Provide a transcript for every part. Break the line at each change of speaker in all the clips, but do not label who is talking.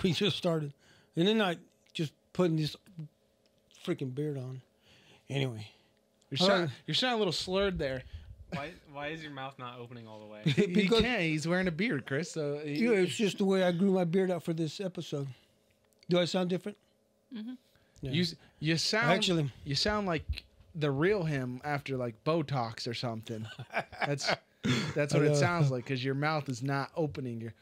We just started. And then I just putting this freaking beard on. Anyway.
You're sounding a little slurred there.
Why is your mouth not opening all the way?
He can't. He's wearing a beard, Chris. So
yeah, it's just the way I grew my beard out for this episode. Do I sound different?
Mm-hmm.
Yeah.
You sound like the real him after like Botox or something. That's what it sounds like because your mouth is not opening. You're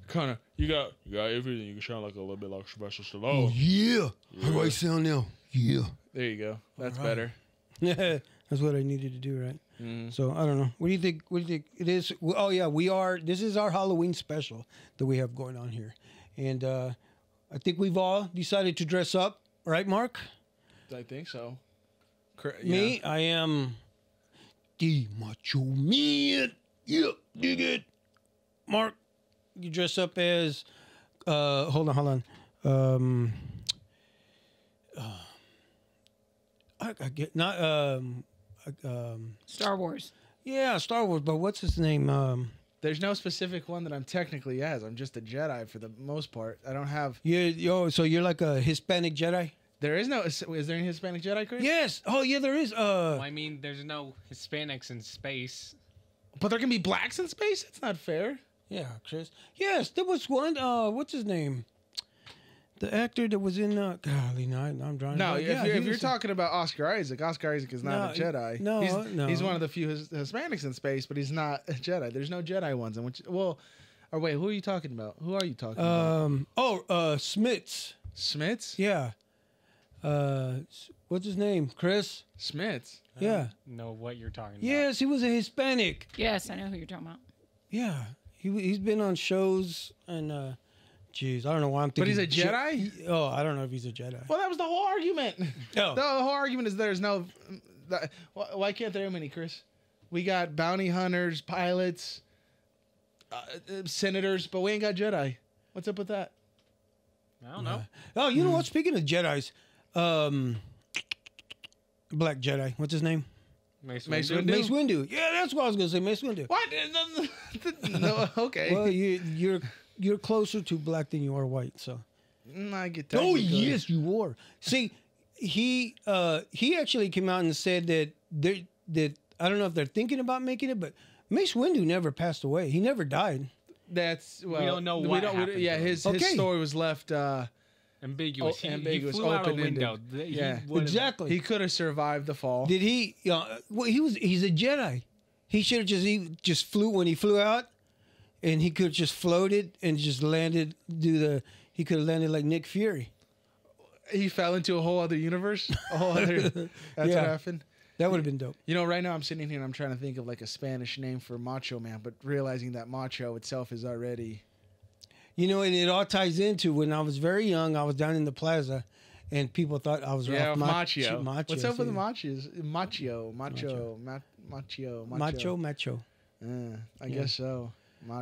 kind of you got everything. You can sound like a little bit like Sylvester Stallone.
Oh yeah. How do I sound now? Yeah.
There you go. That's better.
Yeah, that's what I needed to do, right? So I don't know. What do you think? What do you think it is? Oh yeah, we are. This is our Halloween special that we have going on here, and I think we've all decided to dress up, right, Mark?
I think so.
Me, I am the Macho Man. Yeah, dig it. Mark, you dress up as. Hold on. I get not
Star Wars.
Yeah, Star Wars. But what's his name?
There's no specific one that I'm technically as. I'm just a Jedi for the most part. I don't have.
So you're like a Hispanic Jedi.
There is no. Is there any Hispanic Jedi, Chris?
Yes. Oh yeah, there is.
Well, I mean, there's no Hispanics in space.
But there can be blacks in space. It's not fair.
Yeah, Chris. Yes, there was one. What's his name? The actor that was in. Golly, no, I'm drawing.
No, if you're talking about Oscar Isaac is not a Jedi.
No,
he's one of the few Hispanics in space, but he's not a Jedi. There's no Jedi ones. Or wait, who are you talking about? Who are you talking about?
Smits.
Smits?
Yeah. What's his name? Chris
Smits.
Yeah.
I don't know what you're talking about.
Yes, he was a Hispanic.
Yes, I know who you're talking about.
Yeah, he's been on shows and. Jeez, I don't know why I'm thinking.
But he's a Jedi?
I don't know if he's a Jedi.
Well, that was the whole argument.
Oh.
The whole argument is there's no. Why can't there be many, Chris? We got bounty hunters, pilots, senators, but we ain't got Jedi. What's up with that?
I don't know.
Oh, you know what? Speaking of Jedis, Black Jedi. What's his name?
Mace
Windu.
Mace Windu. Yeah, that's what I was gonna say. Mace Windu.
What? No, okay.
Well, you're closer to black than you are white, so.
I get that.
Oh yes, you are. See, he actually came out and said that I don't know if they're thinking about making it, but Mace Windu never passed away. He never died.
That's
we don't know what happened.
His story was left
ambiguous. He flew
open
out a window.
Exactly.
He could have survived the fall.
Did he? Well, he's a Jedi. He should have just flew when he flew out, and he could have just floated and just landed. He could have landed like Nick Fury.
He fell into a whole other universe. A whole other. That's what happened.
That would have been dope.
You know, right now I'm sitting here and I'm trying to think of like a Spanish name for Macho Man, but realizing that Macho itself is already.
You know, and it all ties into when I was very young. I was down in the plaza, and people thought I was
Macho.
Macho.
What's up with the Machos? Macho. I guess so.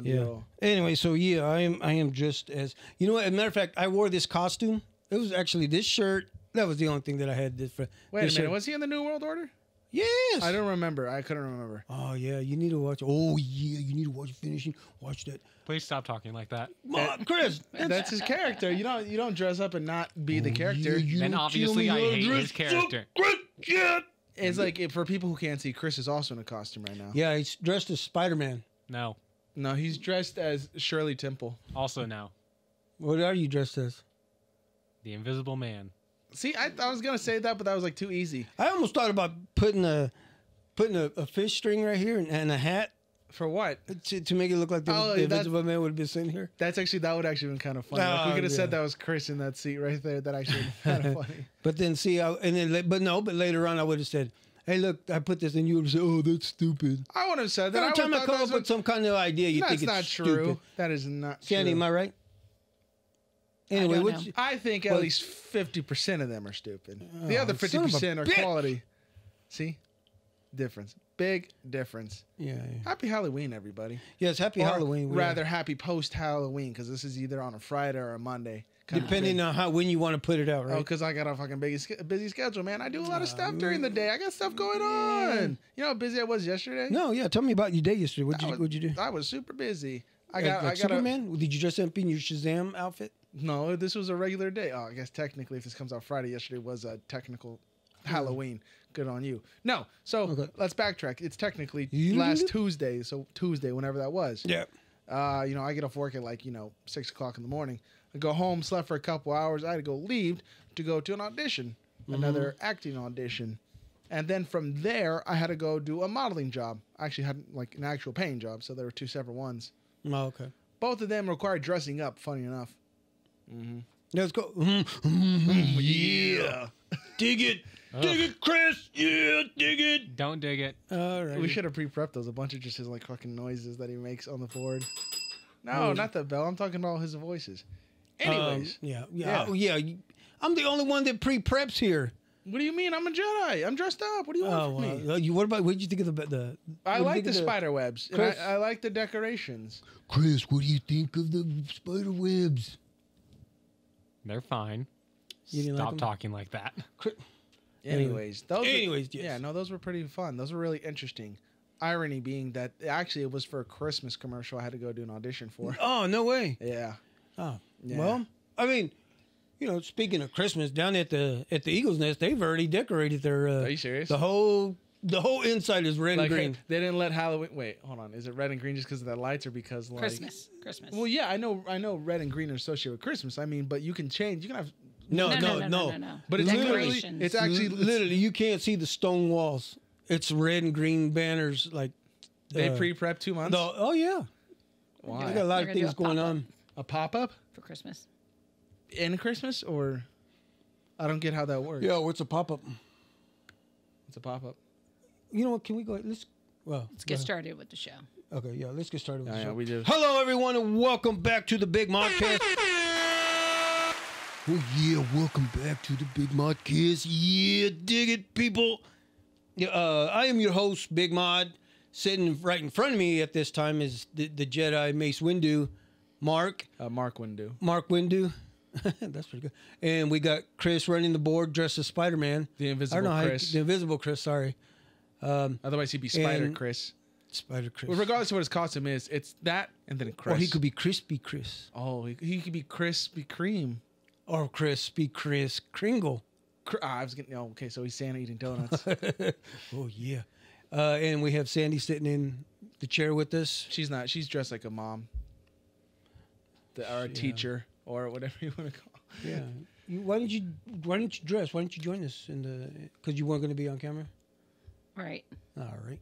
Yeah. Anyway, so yeah, I am just as you know. As a matter of fact, I wore this costume. It was actually this shirt. That was the only thing that I had.
Wait a minute,
shirt.
was he in the New World Order?
Yes.
I don't remember. I couldn't remember.
Oh yeah, you need to watch. Oh yeah, you need to watch finishing. Watch that.
Please stop talking like that.
Chris,
that's his character. You don't dress up and not be the character.
Then obviously I hate his character.
It's like for people who can't see, Chris is also in a costume right now.
Yeah, he's dressed as Spider-Man.
No,
he's dressed as Shirley Temple.
Also no.
What are you dressed as?
The Invisible Man.
See, I was gonna say that, but that was like too easy.
I almost thought about putting a fish string right here and a hat.
For what?
To make it look like the Invisible Man would have been sitting here.
That would actually been kind of funny. Like we could have said that was Chris in that seat right there. That actually kind of funny.
But then but later on I would have said, "Hey, look, I put this," and you would have said, "Oh, that's stupid."
I would have said that.
Every time I come up with some kind of idea, you think it's
not
stupid.
True. That is not true.
Sandy, am I right? Anyway,
I think at least 50% of them are stupid. The other 50% are quality. See? Difference. Big difference.
Yeah.
Happy Halloween, everybody.
Yes, happy Halloween.
Rather, happy post-Halloween, because this is either on a Friday or a Monday.
Depending on when you want to put it out, right?
Oh, because I got a fucking busy schedule, man. I do a lot of stuff during the day. I got stuff going on. You know how busy I was yesterday?
No, yeah. Tell me about your day yesterday. What'd you do?
I was super busy.
I got Superman? Did you dress up in your Shazam outfit?
No, this was a regular day. Oh, I guess technically, if this comes out Friday, yesterday was a technical Halloween. Good on you. No, so let's backtrack. It's technically last Tuesday, so Tuesday, whenever that was.
Yeah.
I get off work at 6 o'clock in the morning. I go home, slept for a couple hours. I had to go leave to go to an audition, another acting audition. And then from there, I had to go do a modeling job. I actually had an actual paying job, so there were two separate ones.
Oh, okay.
Both of them required dressing up, funny enough.
Let's go.
Yeah.
Dig it. Dig it, Chris. Yeah, dig it.
Don't dig it.
All right.
We should have pre-prepped those. A bunch of just his fucking noises that he makes on the board. No, not the bell. I'm talking about his voices. Anyways.
Yeah. I'm the only one that pre-preps here.
What do you mean? I'm a Jedi. I'm dressed up. What do you want from me?
What did you think of the
I like the spider webs. And I like the decorations.
Chris, what do you think of the spider webs?
They're fine.
You didn't
Stop
like
talking like that.
Anyways,
yes.
Yeah, no, those were pretty fun. Those were really interesting. Irony being that actually it was for a Christmas commercial I had to go do an audition for.
Oh, no way.
Yeah.
Oh,
yeah.
Well, I mean, speaking of Christmas, down at the Eagle's Nest, they've already decorated their.
Are you serious?
The whole inside is red and green.
They didn't let Halloween. Wait, hold on. Is it red and green just because of the lights or because
Christmas?
Well, yeah, I know red and green are associated with Christmas. I mean, but you can change. You can have.
No.
But it's
Decorations.
it's actually
literally you can't see the stone walls. It's red and green banners like.
They pre-prep 2 months.
Oh yeah.
Why?
They got a lot of things going on.
A pop-up
for Christmas.
In Christmas, or I don't get how that works.
Yeah, what's a pop-up?
It's a pop-up.
You know what? Can we go? Let's
get started with the show.
Okay, yeah, let's get started with the show.
Yeah, we do.
Hello, everyone, and welcome back to the Bigmodcast. Oh yeah, welcome back to the Bigmodcast. Yeah, dig it, people. Yeah, I am your host, Big Mod. Sitting right in front of me at this time is the Jedi Mace Windu, Mark.
Mark Windu.
Mark Windu. That's pretty good. And we got Chris running the board dressed as Spider-Man.
The Invisible Chris.
The Invisible Chris, sorry.
Otherwise, he'd be Spider Chris.
Spider Chris.
Well, regardless of what his costume is, it's that and then Chris.
Or he could be Crispy Chris.
Oh, he could be Crispy Cream.
Or Crispy Chris Kringle.
I was getting. Oh, okay, so he's Santa eating donuts.
Oh, yeah. And we have Sandy sitting in the chair with us.
She's not. She's dressed like a mom. Or a teacher, or whatever you want to call it.
Yeah. Why didn't you dress? Why didn't you join us because you weren't going to be on camera?
Right.
All right.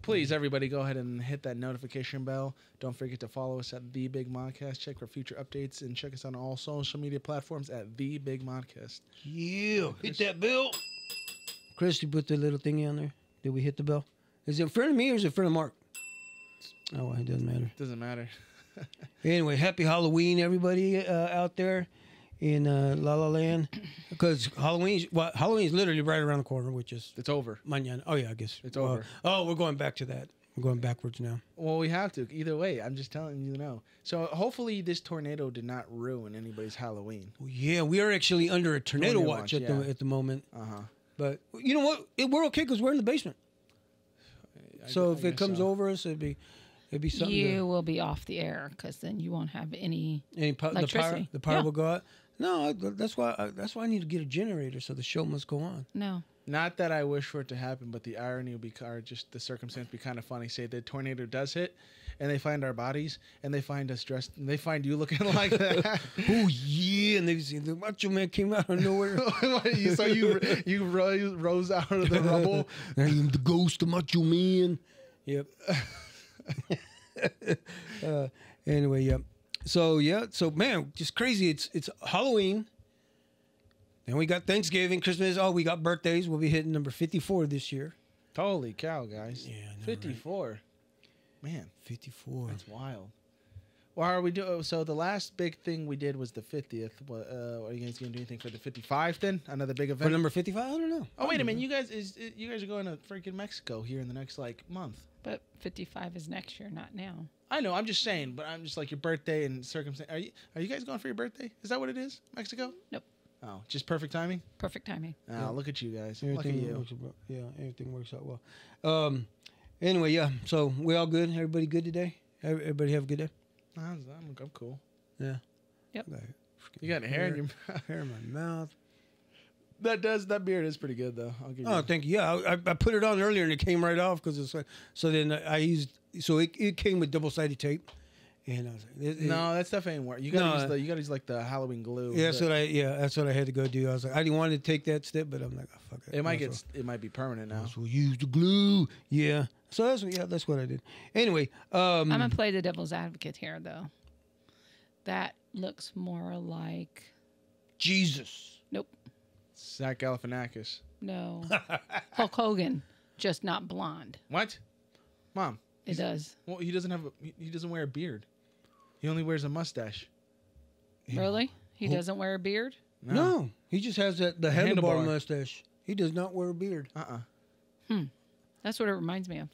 Please, everybody, go ahead and hit that notification bell. Don't forget to follow us at The Big Modcast. Check for future updates and check us on all social media platforms at The Big Modcast.
Yeah. Hit that bell. Chris, you put the little thingy on there. Did we hit the bell? Is it in front of me or is it in front of Mark? Oh, well, it doesn't matter.
Doesn't matter.
Anyway, happy Halloween, everybody out there in La La Land. Because Halloween's literally right around the corner, which is...
It's over.
Mañana. Oh, yeah, I guess.
It's over.
Oh, we're going back to that. We're going backwards now.
Well, we have to. Either way, I'm just telling you now. So hopefully this tornado did not ruin anybody's Halloween.
Well, yeah, we are actually under a tornado watch at the moment.
Uh-huh.
But you know what? We're okay because we're in the basement. So if it comes over us, it'd be something.
You will be off the air because then you won't have any electricity.
The power will go out. No, that's why I need to get a generator so the show must go on.
No.
Not that I wish for it to happen, but the irony would be, or just the circumstance would be kind of funny. Say the tornado does hit, and they find our bodies, and they find us dressed, and they find you looking like that.
Oh yeah, and they see the Macho Man came out of nowhere.
So you rose out of the rubble.
I am the ghost of Macho Man. Yep. Anyway, yep. So man, just crazy. It's Halloween. And we got Thanksgiving, Christmas. Oh, we got birthdays. We'll be hitting number 54 this year.
Holy cow, guys.
Yeah, I know,
54. Right? Man.
54.
That's wild. Why are we doing? So the last big thing we did was the 50th. Are you guys going to do anything for the 55th then? Another big event?
For number 55? I don't know.
Oh, wait a minute. You guys are going to freaking Mexico here in the next, month.
But 55 is next year, not now.
I know. I'm just saying. But I'm just your birthday and circumstance. Are you guys going for your birthday? Is that what it is? Mexico?
Nope.
Oh, just perfect timing?
Perfect timing.
Oh,
yeah.
Look at you guys.
Everything
Look at you.
everything works out well. Anyway, yeah. So we all good? Everybody good today? Everybody have a good day?
I'm cool.
Yeah.
Yep.
Okay.
You got hair in your mouth.
Hair in my mouth.
That beard is pretty good though. I'll give you.
Oh, thank you. Yeah, I put it on earlier and it came right off because it's like. So then I used. So it came with double-sided tape, and I was like,
no, that stuff ain't work. You gotta use like the Halloween glue.
Yeah, that's what I had to go do. I was like, I didn't want to take that step, but I'm like, oh, fuck it.
It might be permanent now.
So use the glue. Yeah. So that's what I did. Anyway,
I'm gonna play the devil's advocate here though. That looks more like
Jesus.
Nope.
Zach Galifianakis.
No. Hulk Hogan, just not blonde.
What? Mom.
It does.
Well, he doesn't wear a beard. He only wears a mustache.
Really? He doesn't wear a beard?
No. He just has the handlebar mustache. He does not wear a beard.
That's what it reminds me of.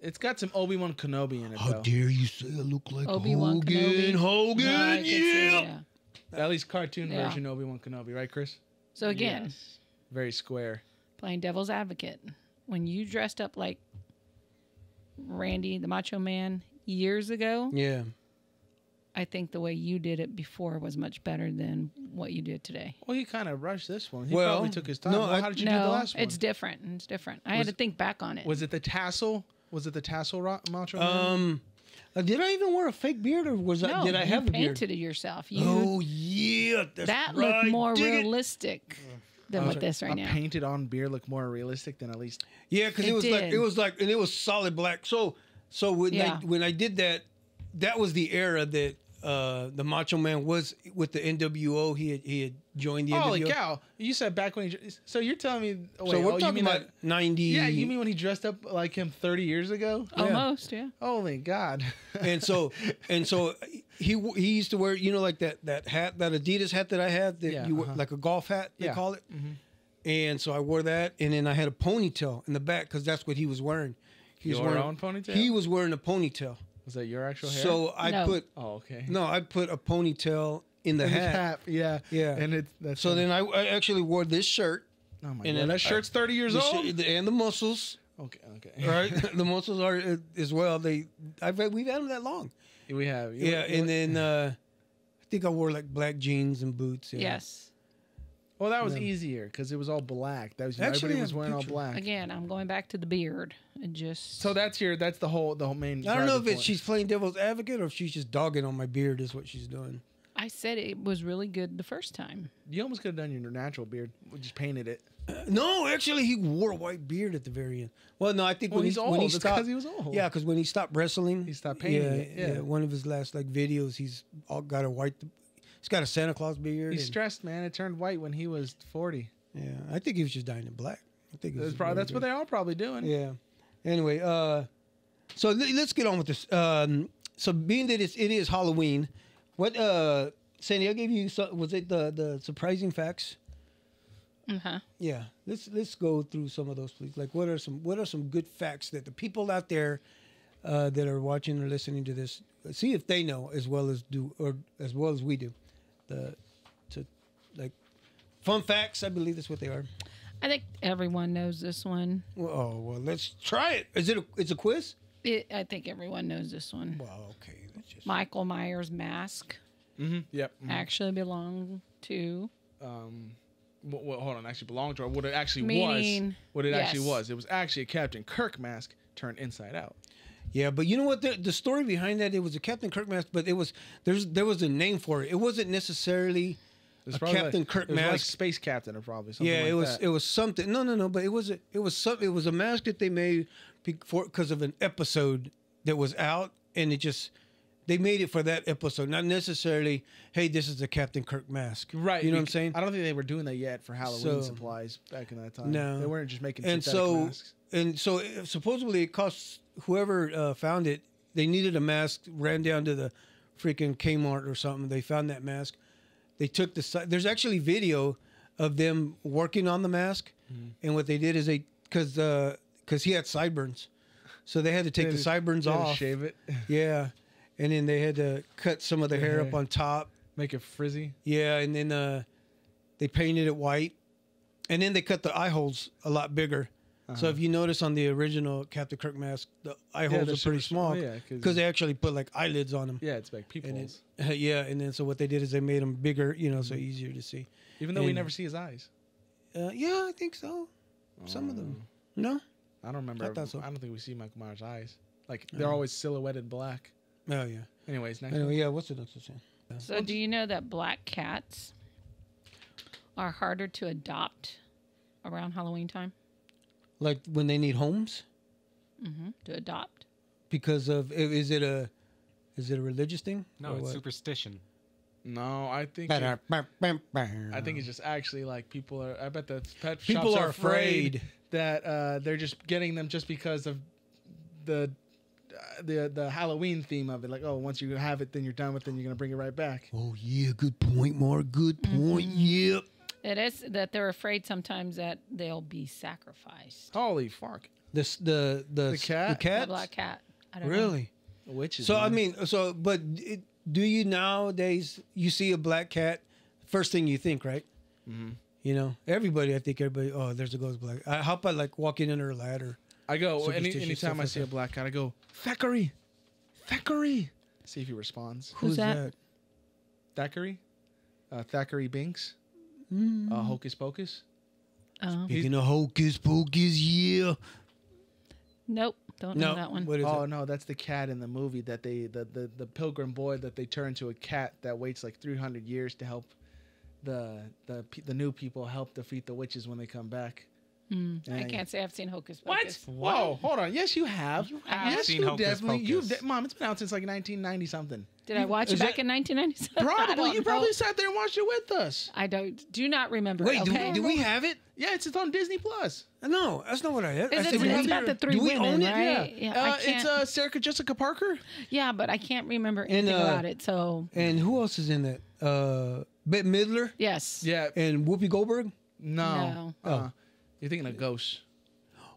It's got some Obi-Wan Kenobi in it,
How
though.
dare you say I look like
Obi-Wan
Hogan?
Kenobi.
Hogan,
No, I can see, yeah.
At least cartoon version Obi-Wan Kenobi, right, Chris?
So again,
Very square.
playing devil's advocate. When you dressed up like Randy, the Macho Man, years ago,
Yeah.
I think the way you did it before was much better than what you did today.
Well, he kind of rushed this one. He
Well,
probably took his time.
no,
How did you do the last one?
It's different. It's different. I had to think back on it.
Was it the tassel? Was it the tassel Macho Man?
Did I even wear a fake beard, or did I have a beard?
You painted it yourself.
Oh yeah,
that looked more realistic than what this right now.
A painted on beard looked more realistic than at least.
Yeah, because it was solid black. So when I did that, that was the era that the Macho Man was with the NWO. He had joined the NWO.
Holy cow! You said back when so you're telling me.
So we're talking about 90.
Yeah, you mean when he dressed up like him 30 years ago?
Almost, yeah.
Holy God!
and so he used to wear like that hat, that Adidas hat that I had, that you wear, like a golf hat they call it. Mm-hmm. And so I wore that, and then I had a ponytail in the back because that's what he was wearing.
Your own ponytail?
He was wearing a ponytail.
Was that your actual hair?
So I put.
Oh, okay.
No, I put a ponytail in the hat.
Yeah.
And then I actually wore this shirt.
Oh my God! That shirt's 30 years old.
And the muscles.
Okay.
Right, the muscles are as well. We've had them that long.
We have.
And then I think I wore like black jeans and boots. Yeah.
Yes.
Well, that was easier because it was all black. That was everybody was wearing all black.
Again, I'm going back to the beard and just.
So that's the whole main.
I don't know if she's playing devil's advocate or if she's just dogging on my beard. Is what she's doing.
I said it was really good the first time.
You almost could have done your natural beard. We just painted it.
No, actually, he wore a white beard at the very end. Well, no, I think when he stopped,
because he was old.
Yeah, because when he stopped wrestling,
he stopped painting it. Yeah,
one of his last videos, he's all got a white. He's got a Santa Claus beard.
He's stressed, man. It turned white when he was 40.
Yeah, I think he was just dying in black. I think
that's what they are probably doing.
Yeah. Anyway, so let's get on with this. So being that it is Halloween, what Sandy, I gave you. Was it the surprising facts? Yeah. Let's go through some of those, please. Like, what are some good facts that the people out there that are watching or listening to this, see if they know as well as we do. Like fun facts, I believe that's what they are.
I think everyone knows this one.
Well, let's try it. It's a quiz?
I think everyone knows this one.
Well, okay.
Michael Myers' mask.
Mm-hmm. Yep. Mm-hmm.
Actually belonged to.
Well, hold on. Actually belonged to, or what it actually
Meaning,
was. What it actually was. It was actually a Captain Kirk mask turned inside out.
Yeah, but you know what? The story behind that, it was a Captain Kirk mask, but there was a name for it. It wasn't necessirly a Captain Kirk mask.
Like Space Captain or probably something.
Yeah,
like
it was something. No, but it was a mask that they made because of an episode that was out, and they made it for that episode, not necessarily, hey, this is a Captain Kirk mask.
Right.
You know what I'm saying?
I don't think they were doing that yet for Halloween supplies back in that time.
No.
They weren't just making synthetic masks.
And so supposedly it cost whoever found it, they needed a mask, ran down to the freaking Kmart or something. They found that mask. They took there's actually video of them working on the mask. Mm-hmm. And what they did is because he had sideburns. So they had to take the sideburns off.
Shave it.
Yeah. And then they had to cut some of the hair up on top.
Make it frizzy.
Yeah, and then they painted it white. And then they cut the eye holes a lot bigger. So if you notice on the original Captain Kirk mask, the eye holes are pretty small because they actually put like eyelids on them.
Yeah, it's like peepholes.
Yeah, and then so what they did is they made them bigger, so easier to see.
Even though we never see his eyes.
Yeah, I think so. Some of them. No?
I don't remember.
I thought so.
I don't think we see Michael Myers' eyes. Like, they're always silhouetted black.
Oh, yeah.
Anyways, next
Anyway,
one.
yeah, what's the next one?
So do you know that black cats are harder to adopt around Halloween time?
Like when they need homes?
Mm-hmm. To adopt.
Because of, is it a religious thing?
No, it's superstition.
No, I think I think it's just actually like people are. I bet the pet
people
shops
are afraid
that they're just getting them just because of the Halloween theme of it. Like, oh, once you have it, then you're done with it, and you're gonna bring it right back.
Oh yeah, good point, Mark. Good point. Yep.
It is that they're afraid sometimes that they'll be sacrificed.
Holy fuck!
The
cat?
The
black cat. I don't know.
Really?
Witches.
So I mean, do you nowadays you see a black cat? First thing you think, right? Mm-hmm. Everybody. I think everybody. Oh, there's a ghost black. How about like walking under a ladder?
I go anytime I see a black cat, I go Thackeray. See if he responds.
Who's that?
Thackeray, Thackeray Binks, Hocus Pocus.
Speaking of Hocus Pocus, yeah.
Nope, don't know that one.
What is it?
No, that's the cat in the movie that the pilgrim boy that they turn to a cat that waits like 300 years to help the new people help defeat the witches when they come back.
I can't say I've seen Hocus Pocus.
What? Whoa, hold on. Yes, you have.
Yes, seen Hocus Pocus.
Mom, it's been out since like 1990 something.
Did I watch it back in 1997?
Probably. You probably sat there and watched it with us.
I do not remember.
Wait,
okay?
do we have it?
Yeah, it's on Disney Plus.
No, that's not what I had.
It's about the three women,
own it?
right? Yeah.
It's Sarah Jessica Parker.
Yeah, but I can't remember anything about it. So.
And who else is in that? Bette Midler.
Yes.
Yeah.
And Whoopi Goldberg.
No. You're thinking of Ghost.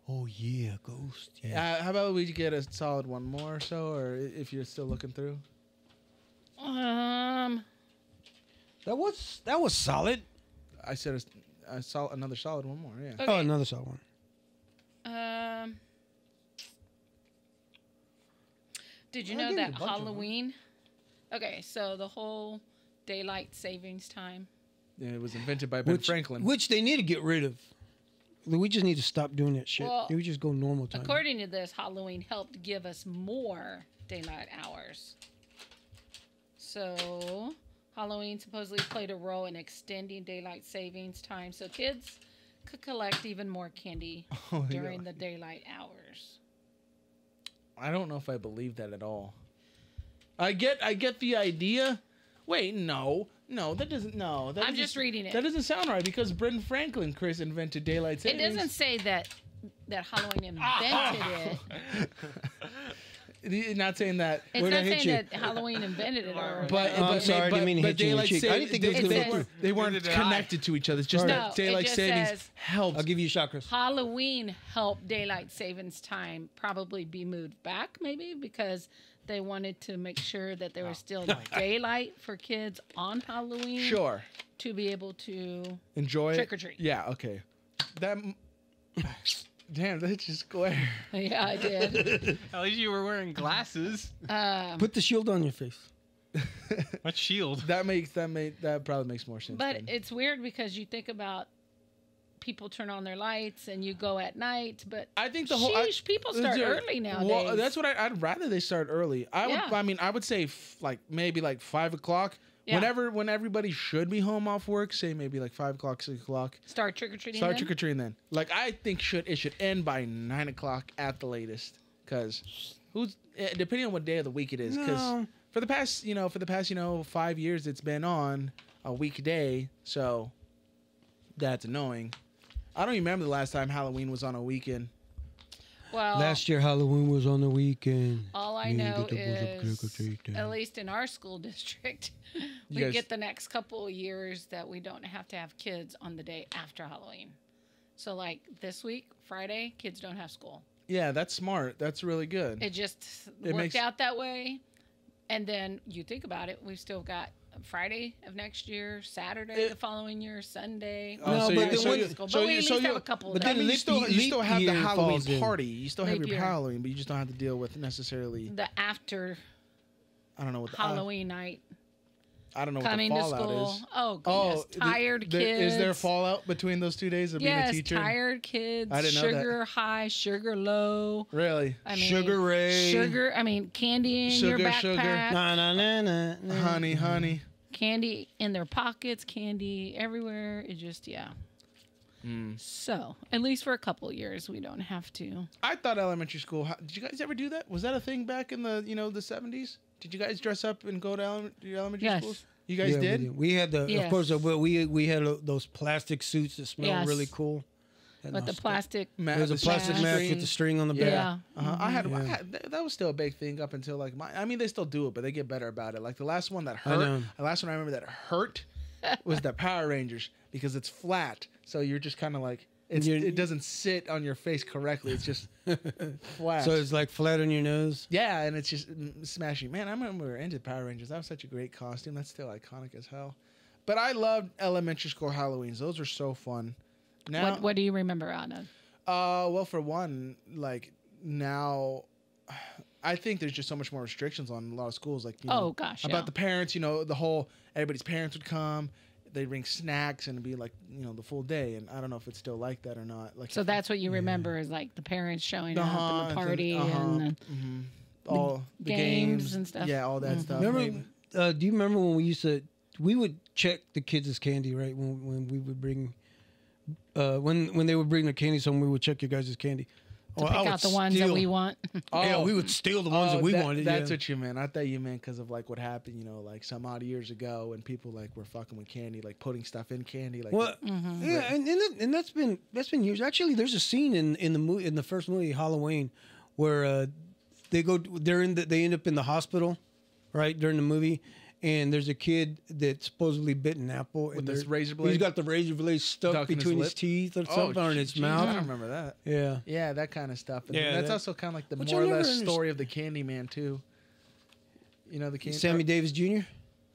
Oh yeah, Ghost. Yeah.
How about we get a solid one more or so, or if you're still looking through?
That was solid.
I said another solid one more. Yeah.
Okay.
Oh, another solid one.
Did you know that Halloween? Okay, so the whole daylight savings time.
Yeah, it was invented by Ben Franklin.
Which they need to get rid of. We just need to stop doing that shit.
Well,
we just go normal time.
According to this, Halloween helped give us more daylight hours. So, Halloween supposedly played a role in extending daylight savings time, so kids could collect even more candy during the daylight hours.
I don't know if I believe that at all. I get the idea. Wait, no, that doesn't. No,
I'm just reading it.
That doesn't sound right because Ben Franklin, Chris, invented daylight savings.
It doesn't say that Halloween invented it.
You're not saying that.
It's not saying that Halloween invented it.
I'm sorry, I didn't mean to hit you in the cheek. I didn't think
they weren't connected to each other. It's just that daylight savings helped.
I'll give you a shot, Chris.
Halloween helped daylight savings time probably be moved back, maybe because they wanted to make sure that there was still daylight for kids on Halloween.
Sure.
To be able to
enjoy
trick or treat.
Yeah. Okay. Damn, that's just square.
Yeah, I did.
At least you were wearing glasses.
Put the shield on your face.
What shield?
That probably makes more sense.
But it's weird because you think about people turn on their lights and you go at night, but
I think
people start early nowadays.
Well, that's what I'd rather they start early. I would say maybe 5 o'clock. Yeah. When everybody should be home off work, say maybe 5 o'clock, 6 o'clock.
Start trick or treating.
Then. Like I think it should end by 9 o'clock at the latest. Because depending on what day of the week it is. Because for the past 5 years it's been on a weekday, so that's annoying. I don't even remember the last time Halloween was on a weekend.
Well,
last year Halloween was on the weekend.
All I know is, at least in our school district, we get the next couple of years that we don't have to have kids on the day after Halloween. So like this week, Friday, kids don't have school.
Yeah, that's smart. That's really good.
It just worked out that way. And then you think about it, we've still got Friday of next year, Saturday the following year, Sunday.
No, but then we
at least have a couple.
But then you still have the Halloween party. You still have your Halloween, but you just don't have to deal with necessarily
the after.
I don't know what
Halloween night.
I don't know
Coming
what the fallout
to school.
is.
Oh, goodness. Tired kids.
Is there fallout between those 2 days of being a teacher?
Yes, tired kids.
I didn't know that.
Sugar high, sugar low.
Really?
I mean,
Sugar Ray.
Candy in your backpack.
Sugar.
Na, na, na, na, na.
Honey.
Candy in their pockets, candy everywhere. It just, So, at least for a couple years, we don't have to.
I thought elementary school. Did you guys ever do that? Was that a thing back in the the 70s? Did you guys dress up and go to your elementary schools? You guys did?
We had of course, we had those plastic suits that smelled really cool.
With the plastic
mask. There's a plastic mask with the string on the back.
Yeah.
I had that was still a big thing up until like I mean, they still do it, but they get better about it. Like the last one that hurt, the last one I remember that hurt was the Power Rangers because it's flat. So you're just kind of like, it doesn't sit on your face correctly. It's just flat.
So it's like flat on your nose?
Yeah, and it's just smashing. Man, I remember we were into Power Rangers. That was such a great costume. That's still iconic as hell. But I loved elementary school Halloweens. Those were so fun. Now,
what do you remember, Anna?
Well, for one, like now, I think there's just so much more restrictions on a lot of schools. Like, about the parents. The whole everybody's parents would come. They'd bring snacks and it'd be like the full day. And I don't know if it's still like that or not. Like,
so that's what you remember is like the parents showing up and the party and
all the games
and stuff.
Yeah, all that stuff.
Remember? Do you remember when we would check the kids' candy, right? When we would bring. When they would bring the candy, we would check your guys' candy.
To pick out the ones that we want.
Yeah, we would steal the ones that we wanted.
That's what you meant. I thought you meant because of like what happened, like some odd years ago when people like were fucking with candy, like putting stuff in candy. Like,
yeah, and that's been years. Actually, there's a scene in the first movie Halloween where they end up in the hospital, right during the movie. And there's a kid that supposedly bit an apple.
With this razor blade?
He's got the razor blade stuck between his teeth or something, or in his mouth.
I don't remember that.
Yeah.
Yeah, that kind of stuff. And that's also kind of like the
Which
more or less story of the Candyman, too. The Candyman?
Sammy Davis Jr.?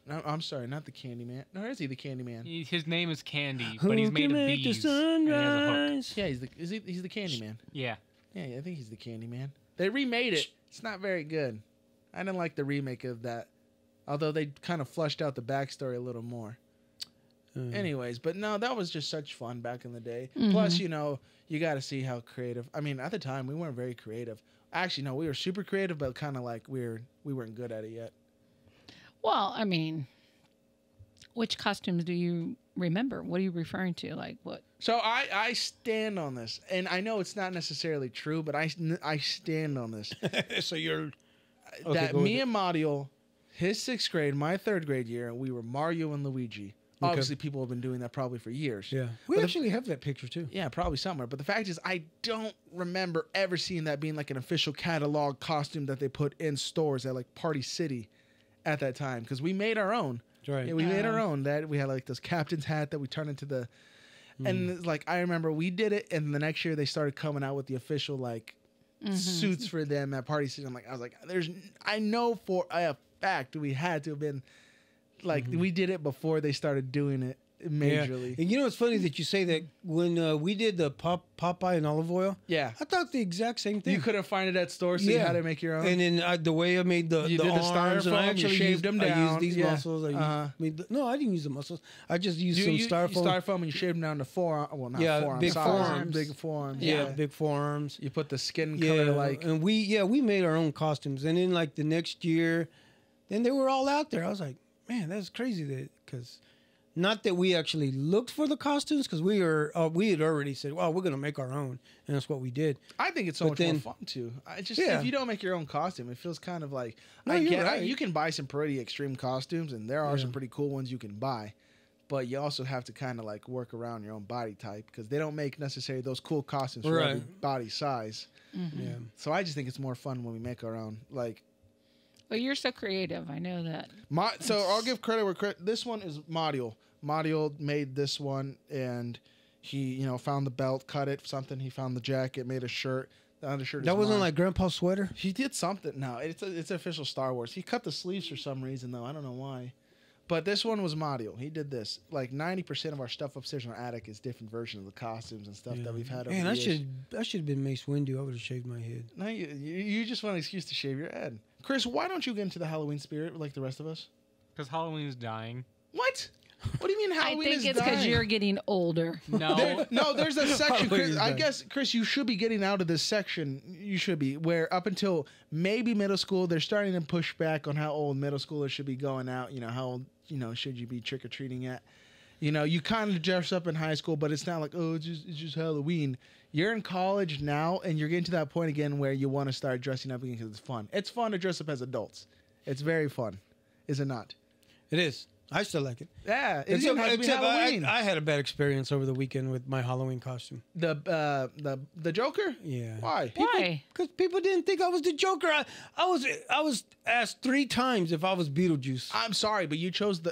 No, I'm sorry, not the Candyman. No, is he the Candyman?
His name is Candy, but he's made of bees. And he has a hook.
Yeah, he's the Candyman.
Yeah.
Yeah, I think he's the Candyman. They remade it. It's not very good. I didn't like the remake of that. Although they kind of flushed out the backstory a little more. Anyways, but no, that was just such fun back in the day. Plus, you got to see how creative. I mean, at the time, we weren't very creative. Actually, no, we were super creative, but kind of like we weren't good at it yet.
Well, I mean, which costumes do you remember? What are you referring to? Like what?
So I stand on this, and I know it's not necessarily true, but I stand on this.
So you're...
that me and Mario... His 6th grade, my 3rd grade year, and we were Mario and Luigi. Okay. Obviously, people have been doing that probably for years.
Yeah. We actually have that picture, too.
Yeah, probably somewhere. But the fact is, I don't remember ever seeing that being like an official catalog costume that they put in stores at like Party City at that time. Because we made our own.
Right.
Yeah, we made our own. That we had like this captain's hat that we turned into the... And like, I remember we did it, and the next year they started coming out with the official like suits for them at Party City. I was like, I know for a fact we had to have been like we did it before they started doing it majorly.
Yeah. And it's funny that you say that when we did the Popeye and olive oil.
Yeah,
I thought the exact same thing.
You couldn't find it at stores, so you had to make your own.
And then the way I made the arms, and I actually
shaved them down.
I used these muscles. I didn't use the muscles. I just used some styrofoam.
Styrofoam, and you shaved them down to forearms. Well, not forearms.
Big forearms.
Big forearms.
Yeah, big forearms.
You put the skin color like.
And we made our own costumes. And then like the next year, then they were all out there. I was like, man, that's crazy because. Not that we actually looked for the costumes, because we had already said, well, we're going to make our own, and that's what we did.
I think it's so much more fun, too. If you don't make your own costume, it feels kind of like... you can buy some pretty extreme costumes, and there are some pretty cool ones you can buy, but you also have to kind of like work around your own body type, because they don't make necessarily those cool costumes for every body size. Mm-hmm. Yeah. So I just think it's more fun when we make our own, like...
Well, you're so creative. I know that.
So I'll give credit where credit. This one is Mario. Mario made this one, and he, found the belt, cut it, something. He found the jacket, made a shirt. The undershirt.
That wasn't like Grandpa's sweater.
He did something. No, it's official Star Wars. He cut the sleeves for some reason, though. I don't know why. But this one was Mario. He did this. Like 90% of our stuff upstairs in our attic is different versions of the costumes and stuff that we've had over the years.
I should have been Mace Windu. I would have shaved my head.
No, you just want an excuse to shave your head. Chris, why don't you get into the Halloween spirit like the rest of us?
Because Halloween's dying.
What? What do you mean Halloween is dying?
I think it's because you're getting older.
No, there's a section. Chris, I guess, Chris, you should be getting out of this section. You should be. Where up until maybe middle school, they're starting to push back on how old middle schoolers should be going out. How old, should you be trick-or-treating at? You kind of dress up in high school, but it's not like, oh, it's just Halloween. You're in college now, and you're getting to that point again where you want to start dressing up again because it's fun. It's fun to dress up as adults. It's very fun. Is it not?
It is. I still like it.
Yeah,
except I had a bad experience over the weekend with my Halloween costume.
The Joker?
Yeah.
Why?
Why?
Because people didn't think I was the Joker. I was asked 3 times if I was Beetlejuice.
I'm sorry, but you chose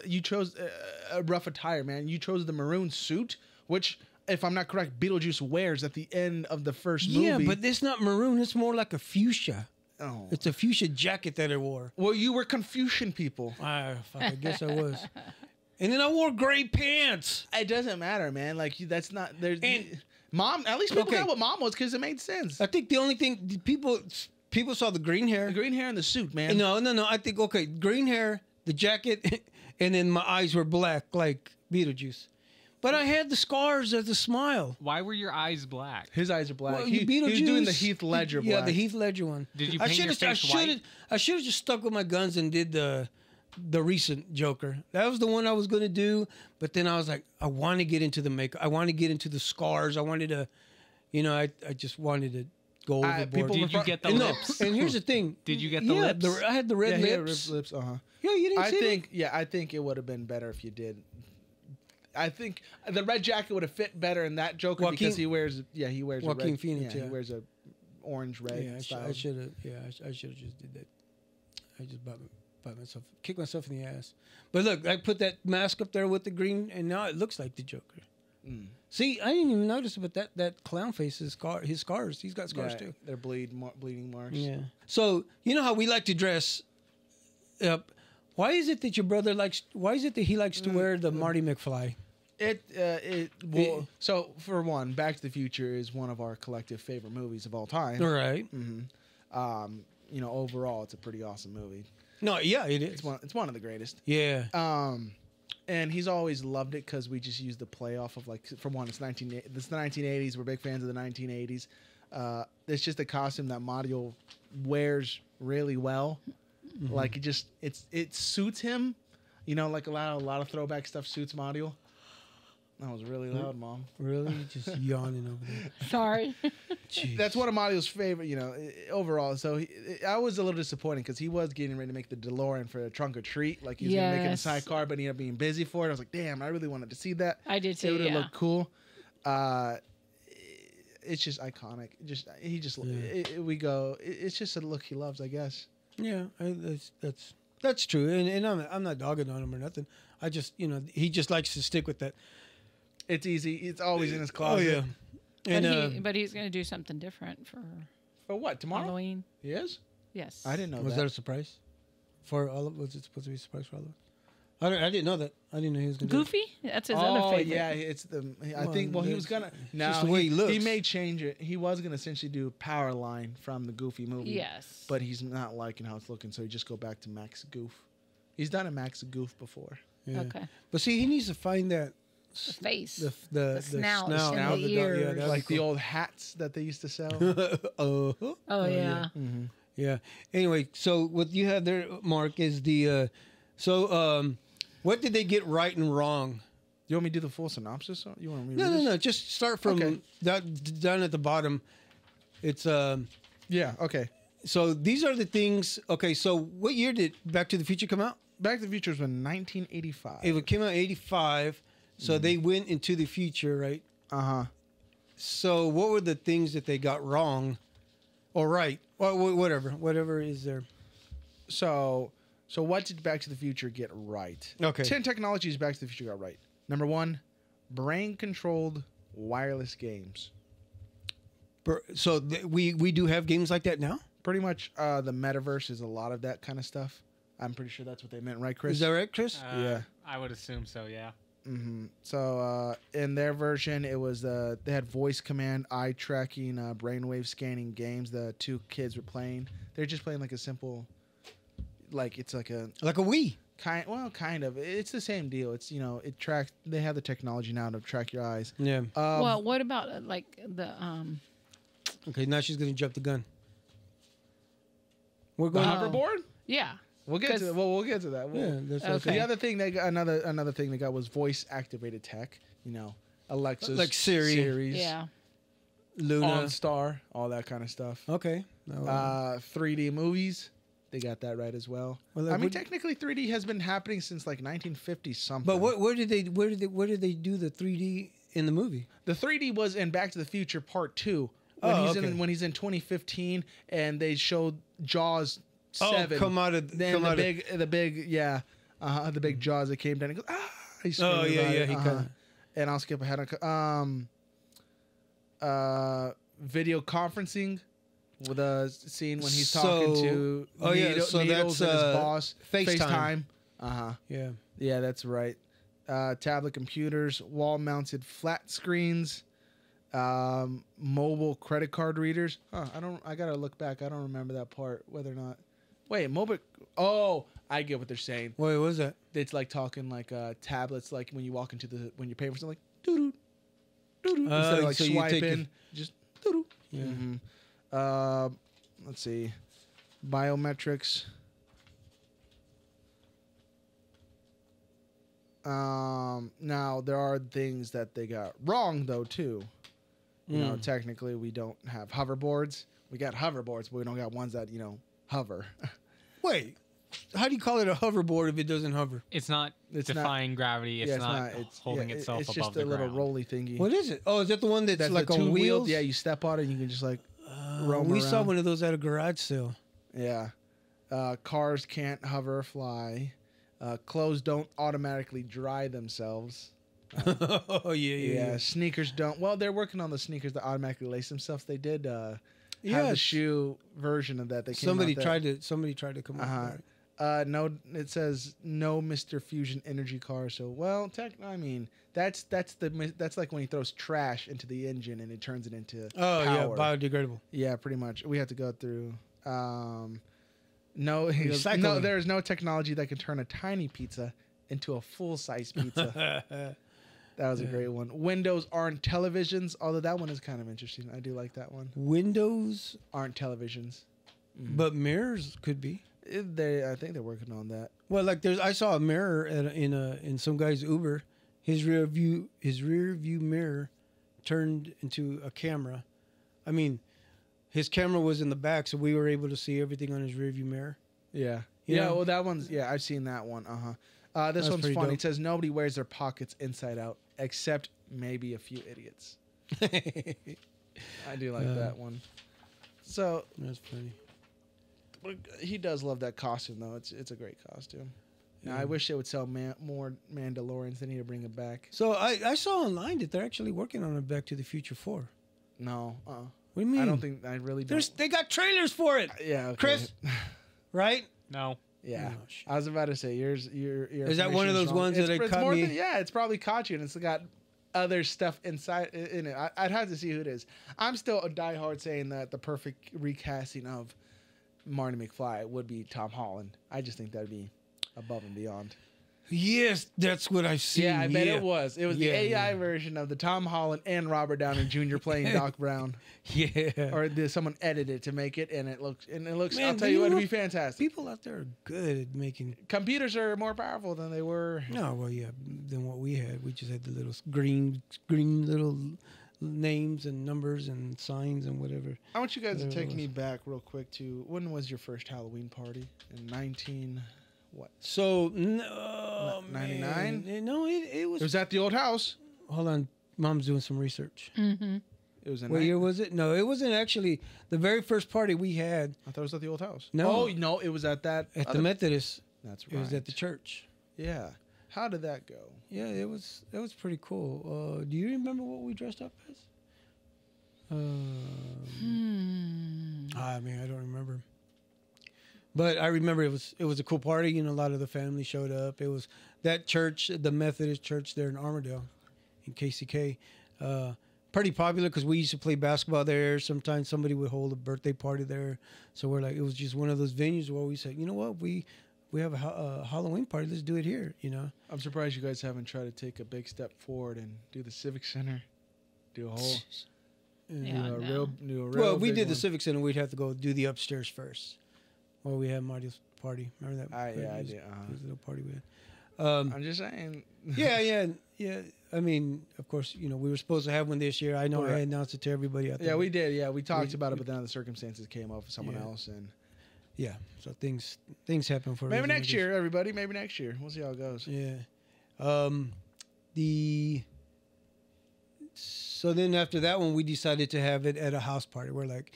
a rough attire, man. You chose the maroon suit, which, if I'm not correct, Beetlejuice wears at the end of the first movie.
Yeah, but it's not maroon. It's more like a fuchsia.
Oh.
It's a fuchsia jacket that I wore.
Well, you were Confucian people.
I guess I was. And then I wore gray pants.
It doesn't matter, man. Like, that's not... Mom, at least people got what Mom was because it made sense.
I think the only thing... People saw the green hair.
The green hair and the suit, man.
No. I think, green hair, the jacket, and then my eyes were black like Beetlejuice. But I had the scars as a smile.
Why were your eyes black?
His eyes are black.
Well,
he was doing the Heath Ledger black.
Yeah, the Heath Ledger one.
Did you paint your face white?
I should have just stuck with my guns and did the recent Joker. That was the one I was going to do. But then I was like, I want to get into the makeup. I want to get into the scars. I wanted to, I just wanted to go overboard.
Did you get the lips?
And here's the thing.
Did you get the lips?
I had the red lips.
Lips.
Yeah, you didn't see it?
Yeah, I think it would have been better if you did. I think the red jacket would have fit better in that Joker because he wears
Joaquin
a red,
Phoenix.
he wears a orange red style.
I should have just did that. I just kicked myself in the ass. But look, I put that mask up there with the green, and now it looks like the Joker. Mm. See, I didn't even notice, but that clown face is his scars. He's got scars too.
They're bleeding marks.
Yeah. So you know how we like to dress up. Why is it that your brother likes? Why is it that he likes to wear the Marty McFly?
So for one, Back to the Future is one of our collective favorite movies of all time.
All right.
Mm-hmm. Overall, it's a pretty awesome movie.
No, yeah, it is.
It's one of the greatest.
Yeah.
And he's always loved it because we just use the play off of for one, it's the 1980s. We're big fans of the 1980s. It's just a costume that Mario wears really well. Mm-hmm. Like it suits him. Like a lot of throwback stuff suits Mario. That was really loud, Mom.
Really? Just yawning over there.
Sorry.
That's one of Mario's favorite, overall. So I was a little disappointed because he was getting ready to make the DeLorean for a trunk or treat. Like he was going to make it a sidecar, but he ended up being busy for it. I was like, damn, I really wanted to see that.
I did too,
it would have looked cool. It's just iconic. It's just a look he loves, I guess.
Yeah, that's true. And I'm not dogging on him or nothing. I just, he just likes to stick with that.
It's easy. It's always in his closet.
Oh, yeah.
But he's going to do something different for
what, tomorrow?
Halloween.
He is?
Yes.
I didn't know
Was that a surprise? For all of was it supposed to be a surprise for all of us? I didn't know that. I didn't know he was going to
Goofy? That's his other favorite.
Yeah, it's I think he was going to. No,
just the way he looks.
He may change it. He was going to essentially do Powerline from the Goofy movie.
Yes.
But he's not liking how it's looking, so he just go back to Max Goof. He's done a Max Goof before.
Yeah.
Okay.
But see, he needs to find that
the face,
the
snout,
and
the ears,
like the old hats that they used to sell.
Oh yeah.
Mm-hmm.
Yeah. Anyway, so what you have there, Mark, is the what did they get right and wrong?
You want me to do the full synopsis? You want me?
No. Just start from down at the bottom. It's
yeah. Okay.
So these are the things. Okay. So what year did Back to the Future come out?
Back to the Future was in 1985.
It came out in 85. So they went into the future, right?
Uh-huh.
So what were the things that they got wrong or right? Or whatever is there.
So what did Back to the Future get right?
Okay.
10 technologies Back to the Future got right. Number 1, brain-controlled wireless games.
So we do have games like that now?
Pretty much the metaverse is a lot of that kind of stuff. I'm pretty sure that's what they meant, right, Chris?
Is that right, Chris?
Yeah.
I would assume so, yeah.
Mm-hmm. So in their version, it was they had voice command, eye tracking, brainwave scanning games. The two kids were playing. They're just playing like a simple, like it's like a
Wii.
Kind of. It's the same deal. It's it tracks. They have the technology now to track your eyes.
Yeah.
Well, what about like the
Okay, now she's gonna jump the gun. We're
The
going
hoverboard?
Yeah.
We'll get to that. We'll get to that.
Yeah, that's
Okay.
The other thing they got, another thing they got was voice activated tech. Alexa's
Like Siri.
Yeah.
Luna.
OnStar, all that kind of stuff.
Okay.
3D movies, they got that right as well.
Well,
I mean, technically 3D has been happening since like 1950 something.
But where did they do the 3D in the movie?
The 3D was in Back to the Future Part 2 when he's in 2015 and they showed Jaws 7. The big Jaws that came down and goes, he screamed about it.
He kinda...
And I'll skip ahead. Video conferencing with a scene when he's talking to Needles and his boss.
FaceTime.
Yeah, that's right. Tablet computers, wall-mounted flat screens, mobile credit card readers. I gotta look back. I don't remember that part. Whether or not. Wait, mobile. Oh, I get what they're saying.
Wait, what was that?
It's like talking like tablets, like when you walk into when you're paying for something, like doo doo doo. Instead of like
so
swiping, just doo doo.
Yeah.
Mm-hmm. Let's see, biometrics. Now there are things that they got wrong though too. Technically we don't have hoverboards. We got hoverboards, but we don't got ones that hover.
Wait, how do you call it a hoverboard if it doesn't hover?
It's not defying gravity. It's not holding itself above the ground.
It's just a little rolly thingy.
What is it? Oh, is that the one that's like on wheels?
Yeah, you step on it and you can just like roam
we
around.
saw one of those at a garage sale.
Yeah. Cars can't hover or fly. Clothes don't automatically dry themselves.
Oh, yeah.
Sneakers don't. Well, they're working on the sneakers that automatically lace themselves. They did have the shoe version of that. Somebody tried to come up with that. No, it says no Mr. Fusion energy car. So, I mean, that's like when he throws trash into the engine and it turns it into power.
Yeah, biodegradable.
Yeah, pretty much. We have to go through. No, there is no technology that can turn a tiny pizza into a full-size pizza. That was a great one. Windows aren't televisions, although that one is kind of interesting. I do like that one.
Windows
aren't televisions,
but mirrors could be.
I think they're working on that.
Well, like I saw a mirror in some guy's Uber. His rear view mirror turned into a camera. I mean, his camera was in the back, so we were able to see everything on his rear view mirror.
Yeah. Well, that one's I've seen that one. This one's funny. Dope. It says nobody wears their pockets inside out except maybe a few idiots. I do like that one. So
that's funny.
He does love that costume though. It's a great costume. Now I wish they would sell more Mandalorians. They need to bring it back.
So I saw online that they're actually working on a Back to the Future 4.
No.
What do you mean?
I don't think I really don't.
They got trailers for it.
Yeah, okay.
Chris. Right?
No.
Yeah, I was about to say your
is that one of those ones that caught me?
It's probably caught you, and it's got other stuff inside in it. I'd have to see who it is. I'm still a diehard saying that the perfect recasting of Marty McFly would be Tom Holland. I just think that'd be above and beyond.
Yes, that's what I've seen.
Yeah, I bet it was. It was the AI version of the Tom Holland and Robert Downey Jr. playing Doc Brown.
Yeah.
Or someone edited it to make it, and it looks. Man, I'll tell you what, it'd be fantastic.
People out there are good at making.
Computers are more powerful than they were.
No, well, yeah, than what we had. We just had the little green little names and numbers and signs and whatever.
I want you guys to take me back real quick to when was your first Halloween party? In 19. What?
So, no,
99?
No, it was...
It was at the old house.
Hold on. Mom's doing some research.
Mm-hmm.
It was in
what year was it? No, it wasn't actually the very first party we had.
I thought it was at the old house.
No.
Oh, no, it was at that...
At the Methodist.
That's right.
It was at the church.
Yeah. How did that go?
Yeah, it was pretty cool. Do you remember what we dressed up as? I mean, I don't remember. But I remember it was a cool party. You know, a lot of the family showed up. It was that church, the Methodist church there in Armadale, in KCK. Pretty popular because we used to play basketball there. Sometimes somebody would hold a birthday party there. So we're like, it was just one of those venues where we said, you know what, we have a Halloween party. Let's do it here. You know.
I'm surprised you guys haven't tried to take a big step forward and do the Civic Center, do a whole.
Well, we did the Civic Center. We'd have to go do the upstairs first. Well, we had Marty's party. Remember that?
I did.
Little party we had.
I'm just saying.
Yeah. I mean, of course, you know, we were supposed to have one this year. I know I announced it to everybody out there.
Yeah, we did. Yeah, we talked about it, but then the circumstances came up with someone else, and
so things happen for
maybe next year, everybody. Maybe next year. We'll see how it goes.
Yeah. So then after that one, we decided to have it at a house party. We're like,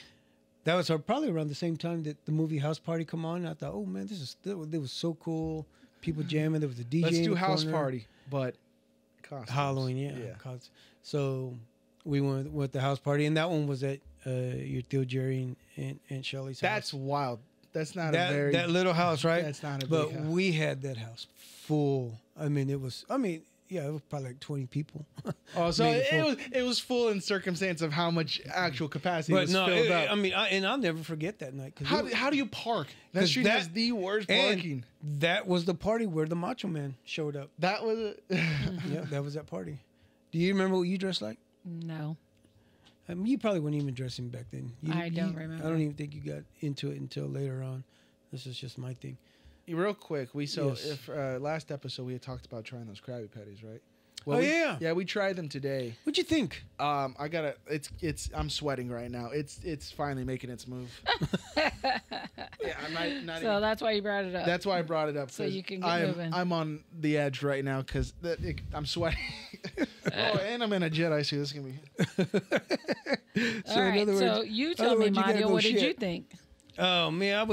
that was probably around the same time that the movie House Party come on. I thought, oh man, it was so cool. People jamming. There was a DJ.
Let's do house party, but costumes.
Halloween, yeah. So we went with the house party, and that one was at your Theo Jerry and Shelley's house.
That's wild. That's not
that little house, right?
That's not a
big
house.
We had that house full. I mean, it was probably like 20 people.
Oh, so it was full in circumstance of how much actual capacity was filled up.
I mean, and I'll never forget that night.
How do you park? That street has the worst parking.
That was the party where the Macho Man showed up.
That was it.
Yeah, that was that party. Do you remember what you dressed like?
No.
I mean, you probably weren't even dressing back then.
I don't remember.
I don't even think you got into it until later on. This is just my thing.
Real quick, if last episode we had talked about trying those Krabby Patties, right?
Well,
yeah, we tried them today.
What'd you think?
I'm sweating right now. It's finally making its move. Yeah, I'm not.
So that's why you brought it up.
That's why I brought it up.
So you can get moving.
I'm on the edge right now because I'm sweating. And I'm in a Jedi suit. This is gonna
be. All right. So you tell me, Mario, what did you think?
Oh man,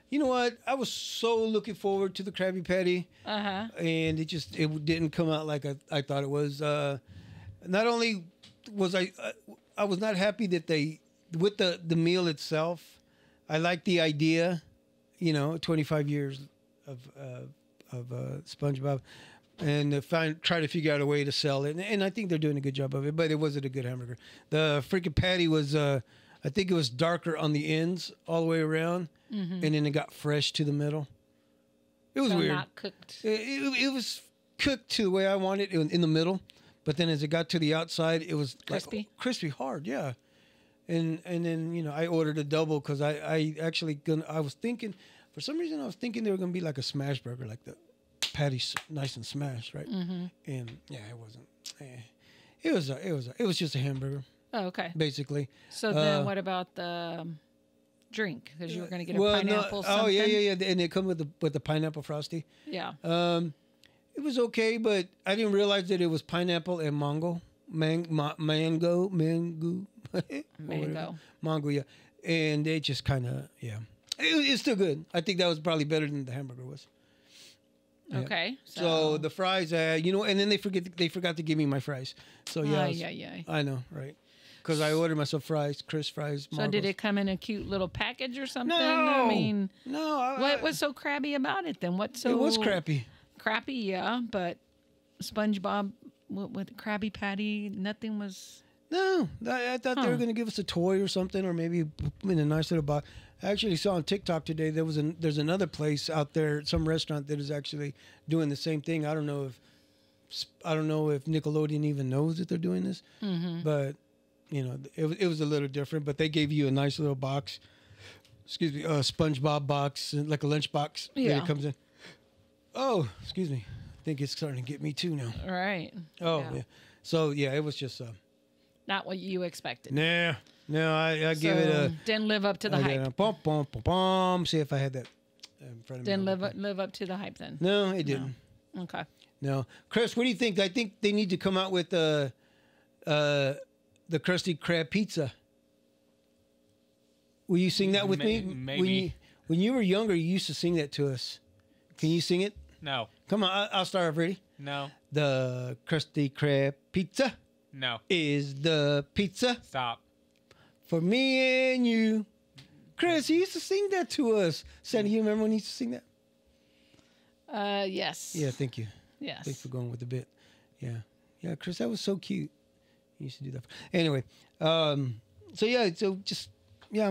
you know what? I was so looking forward to the Krabby Patty, and it didn't come out like I thought it was. Not only was I was not happy that with the meal itself. I like the idea, 25 years of SpongeBob, and try to figure out a way to sell it, and I think they're doing a good job of it. But it wasn't a good hamburger. The freaking patty was. I think it was darker on the ends all the way around, and then it got fresh to the middle. It was weird. Not cooked. It was cooked to the way I wanted it in the middle, but then as it got to the outside, it was
crispy.
Like, crispy hard, yeah. And then I ordered a double because I was thinking for some reason I was thinking they were gonna be like a smash burger, like the patty's nice and smashed, right? And yeah, it wasn't. It was just a hamburger.
Oh, okay.
Basically.
So then, what about the drink? Because you were going to get a pineapple. Something.
Oh yeah, and it comes with the pineapple frosty.
Yeah.
It was okay, but I didn't realize that it was pineapple and mango. Mango. Yeah, and it just kind of it's still good. I think that was probably better than the hamburger was. Yeah.
Okay.
So the fries, and then they forgot to give me my fries. So yeah, I know, right? Because I ordered myself fries, crisp fries.
So did it come in a cute little package or something?
No,
I mean,
no.
What was so crabby about it then? It
was crappy.
Crappy, yeah, but SpongeBob with Krabby Patty, nothing was.
No, I thought they were going to give us a toy or something, or maybe in a nice little box. I actually saw on TikTok today there's another place out there, some restaurant that is actually doing the same thing. I don't know if Nickelodeon even knows that they're doing this, but it was a little different. But they gave you a nice little box. Excuse me, a SpongeBob box, like a lunch box. Yeah, it comes in. Oh, excuse me. I think it's starting to get me too now.
All right.
Oh yeah. So yeah, it was just.
Not what you expected.
Nah. No, I give it a...
Didn't live up to the hype.
See if I had that in front of me.
Didn't live up to the hype then?
No, it didn't.
No. Okay.
No. Chris, what do you think? I think they need to come out with the Krusty Krab pizza. Will you sing that with me?
Maybe.
When you were younger, you used to sing that to us. Can you sing it?
No.
Come on, I'll start off. Ready?
No.
The Krusty Krab pizza.
No.
Is the pizza.
Stop.
For me and you. Chris, he used to sing that to us. Sandy, you remember when he used to sing that?
Yes.
Yeah, thank you.
Yes.
Thanks for going with the bit. Yeah. Yeah, Chris, that was so cute. He used to do that. Anyway, I'm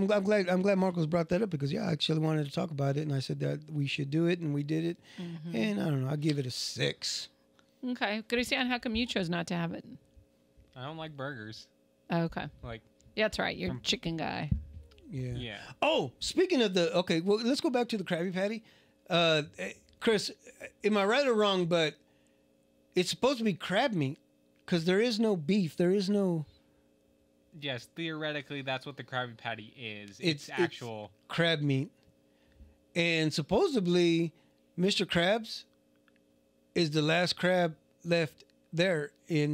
glad Marcos brought that up because I actually wanted to talk about it, and I said that we should do it, and we did it. Mm-hmm. And I don't know, I'll give it a 6.
Okay. Christian, how come you chose not to have it?
I don't like burgers.
Oh, okay.
Like,
yeah, that's right. You're a chicken guy.
Yeah. Oh, speaking of well, let's go back to the Krabby Patty. Chris, am I right or wrong? But it's supposed to be crab meat because there is no beef. There is no.
Yes, theoretically, that's what the Krabby Patty is. It's actual
crab meat, and supposedly, Mr. Krabs is the last crab left there in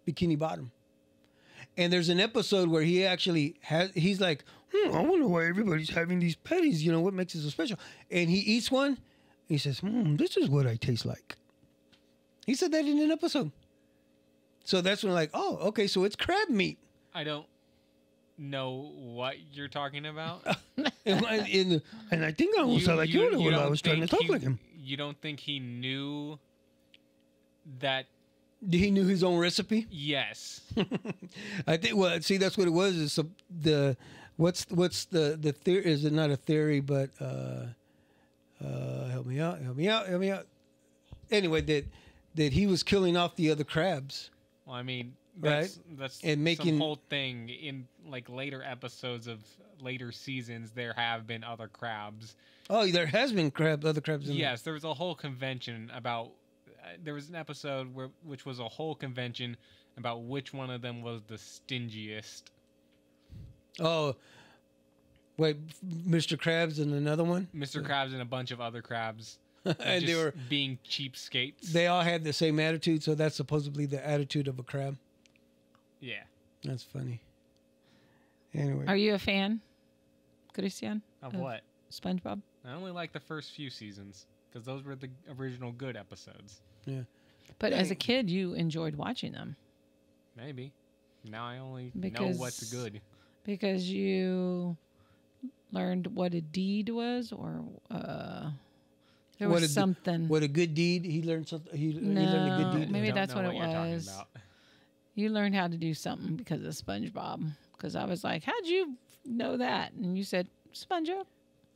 Bikini Bottom. And there's an episode where he actually he's like, I wonder why everybody's having these patties. You know, what makes it so special? And he eats one. He says, this is what I taste like. He said that in an episode. So that's when like, oh, okay, so it's crab meat.
I don't know what you're talking about.
and I think I almost sound like you when I was trying to talk like him.
You don't think he knew that?
He knew his own recipe?
Yes.
I think. Well, see, that's what it was. Is what's the theory? Is it not a theory? But help me out. Anyway, that he was killing off the other crabs.
Well, I mean,
that's
and making some whole thing in like later episodes of later seasons. There have been other crabs.
Oh, there has been other crabs.
Yes, there was a whole convention about. There was an episode which was a whole convention about which one of them was the stingiest.
Oh, wait, Mr. Krabs and another one?
Mr. Krabs and a bunch of other crabs.
And they were
being cheapskates.
They all had the same attitude, so that's supposedly the attitude of a crab.
Yeah.
That's funny. Anyway.
Are you a fan, Christian?
Of what?
SpongeBob?
I only like the first few seasons because those were the original good episodes.
Yeah.
But as a kid, you enjoyed watching them.
Maybe. Now I only know what's good.
Because you learned what a deed was, or there was something.
What a good deed. He learned something. He learned a good deed.
Maybe that's what it was. You learned how to do something because of SpongeBob. Because I was like, how'd you know that? And you said, SpongeBob.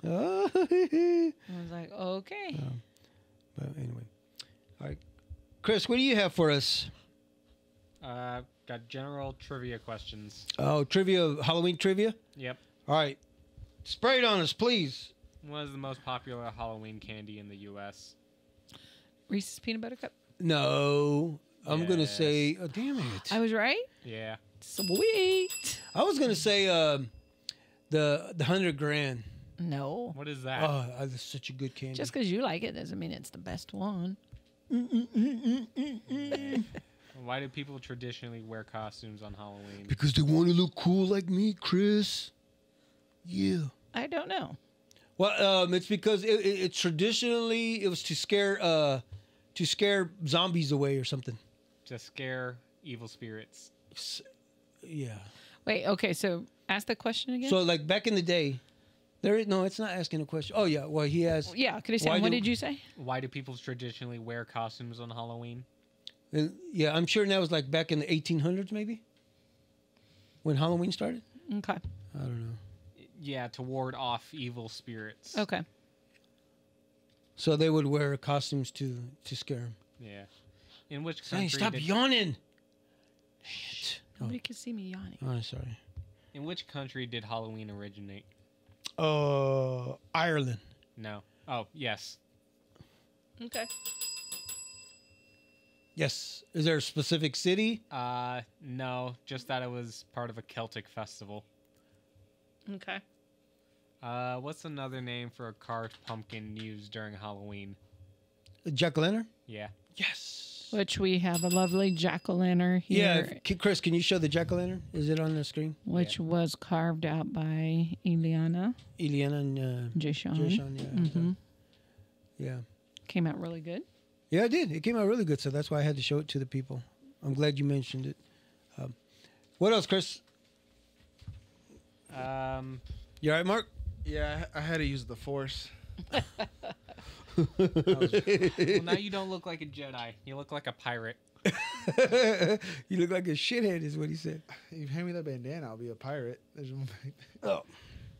Oh.
I was like, okay.
But anyway. All right. Chris, what do you have for us?
Got general trivia questions.
Oh, trivia, Halloween trivia?
Yep.
All right. Spray it on us, please.
What is the most popular Halloween candy in the U.S.?
Reese's Peanut Butter Cup?
No. I'm going to say, oh, damn it.
I was right?
Yeah.
Sweet.
I was going to say the 100 grand.
No.
What is that?
Oh, that's such a good candy.
Just because you like it doesn't mean it's the best one.
Why do people traditionally wear costumes on Halloween?
Because they want to look cool like me, Chris. Yeah.
I don't know.
Well, it's because it traditionally it was to scare zombies away or something.
To scare evil spirits.
Yeah.
Wait. Okay. So ask the question again.
So like back in the day, it's not asking a question. Oh yeah. Well, he asked.
Yeah. Could I say what did you say?
Why do people traditionally wear costumes on Halloween?
Yeah, I'm sure that was like back in the 1800s, maybe, when Halloween started.
Okay.
I don't know.
Yeah, to ward off evil spirits.
Okay.
So they would wear costumes to scare them.
Yeah. In which country?
Hey, stop yawning. Dang it.
Nobody can see me yawning.
Oh, sorry.
In which country did Halloween originate?
Ireland.
No. Oh, yes.
Okay.
Yes. Is there a specific city?
No. Just that it was part of a Celtic festival.
Okay.
What's another name for a carved pumpkin used during Halloween?
Jack-o'-lantern?
Yeah.
Yes.
Which we have a lovely jack-o'-lantern here.
Yeah. Chris, can you show the jack-o'-lantern? Is it on the screen?
Which was carved out by Ileana
and
Jason.
Yeah.
Mm-hmm.
Yeah.
Came out really good.
Yeah, it did. It came out really good, so that's why I had to show it to the people. I'm glad you mentioned it. What else, Chris? You all right, Mark?
Yeah, I had to use the Force.
Well, now you don't look like a Jedi. You look like a pirate.
You look like a shithead, is what he said.
If you hand me that bandana, I'll be a pirate.
Oh,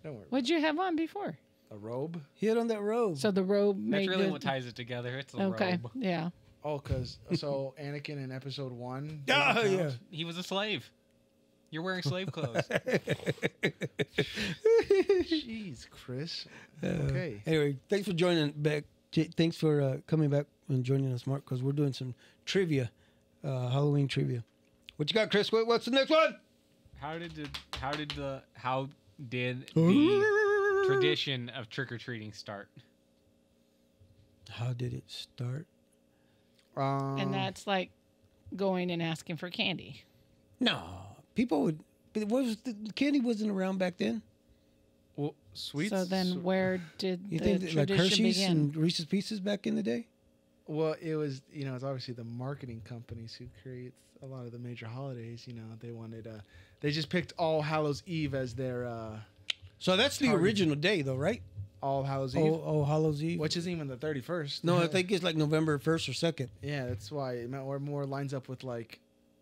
don't worry.
What'd you have on before?
A robe?
he had on that robe.
So the robe
That's
made
really
the-
what ties it together. It's the
Okay,
robe.
yeah.
Oh, because so Anakin in episode 1.
Oh, yeah.
He was a slave. You're wearing slave clothes.
Jeez, Chris. Okay.
Anyway, thanks for joining back. Thanks for coming back and joining us, Mark, because we're doing some trivia, Halloween trivia. What you got, Chris? What's the next one?
How did the tradition of trick or treating start?
How did it start?
And that's like going and asking for candy.
No, people would. But the candy wasn't around back then.
Well, sweets.
So then, where did
You
the
think that, like
tradition
Hershey's
begin?
and Reese's Pieces back in the day?
Well, it was, it's obviously the marketing companies who create a lot of the major holidays. They wanted, they just picked All Hallows Eve as their,
So that's the
Target.
original day, though, right?
All Hallows Eve,
Oh, Hallows Eve.
which isn't even the 31st.
No, I think it's like November 1st or 2nd.
Yeah, that's why it more lines up with like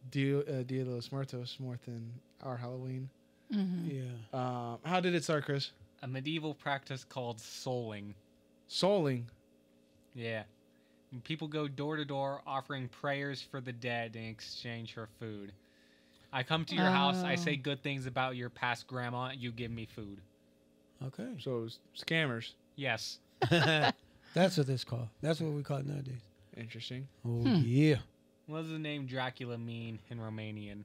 Dia de los Muertos more than our Halloween.
Mm-hmm.
Yeah.
How did it start, Chris?
A medieval practice called souling.
Souling.
Yeah. And people go door to door offering prayers for the dead in exchange for food. I come to your house, I say good things about your past grandma, you give me food.
Okay.
So it was scammers.
Yes.
That's what this called. That's what we call it nowadays.
Interesting.
Oh, yeah.
What does the name Dracula mean in Romanian?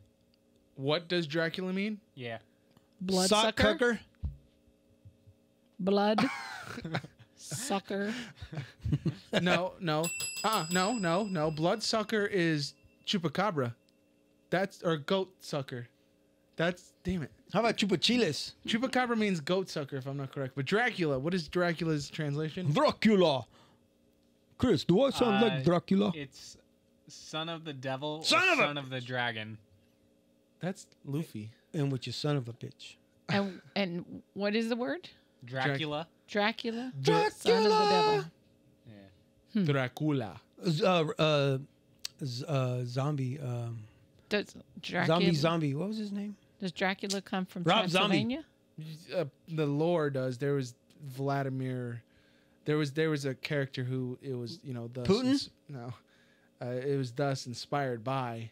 What does Dracula mean?
Yeah.
Blood
Sock
sucker.
cucker?
Blood sucker.
No. Bloodsucker is chupacabra. Or goat sucker. Damn it.
How about chupachiles?
Chupacabra means goat sucker, if I'm not correct. But Dracula, what is Dracula's translation?
Dracula. Chris, do I sound like Dracula?
It's son of the devil
Son
or
of a-
son of the dragon.
That's Luffy.
And which is son of a bitch.
And what is the word?
Dracula.
Dracula.
Dracula.
Son of the devil.
Yeah.
Dracula.
Zombie.
Does Dracula,
Zombie. What was his name?
Does Dracula come from
Rob Zombie.
Transylvania?
The lore does. There was Vladimir. There was a character who it was thus
Putin?
No, it was thus inspired by.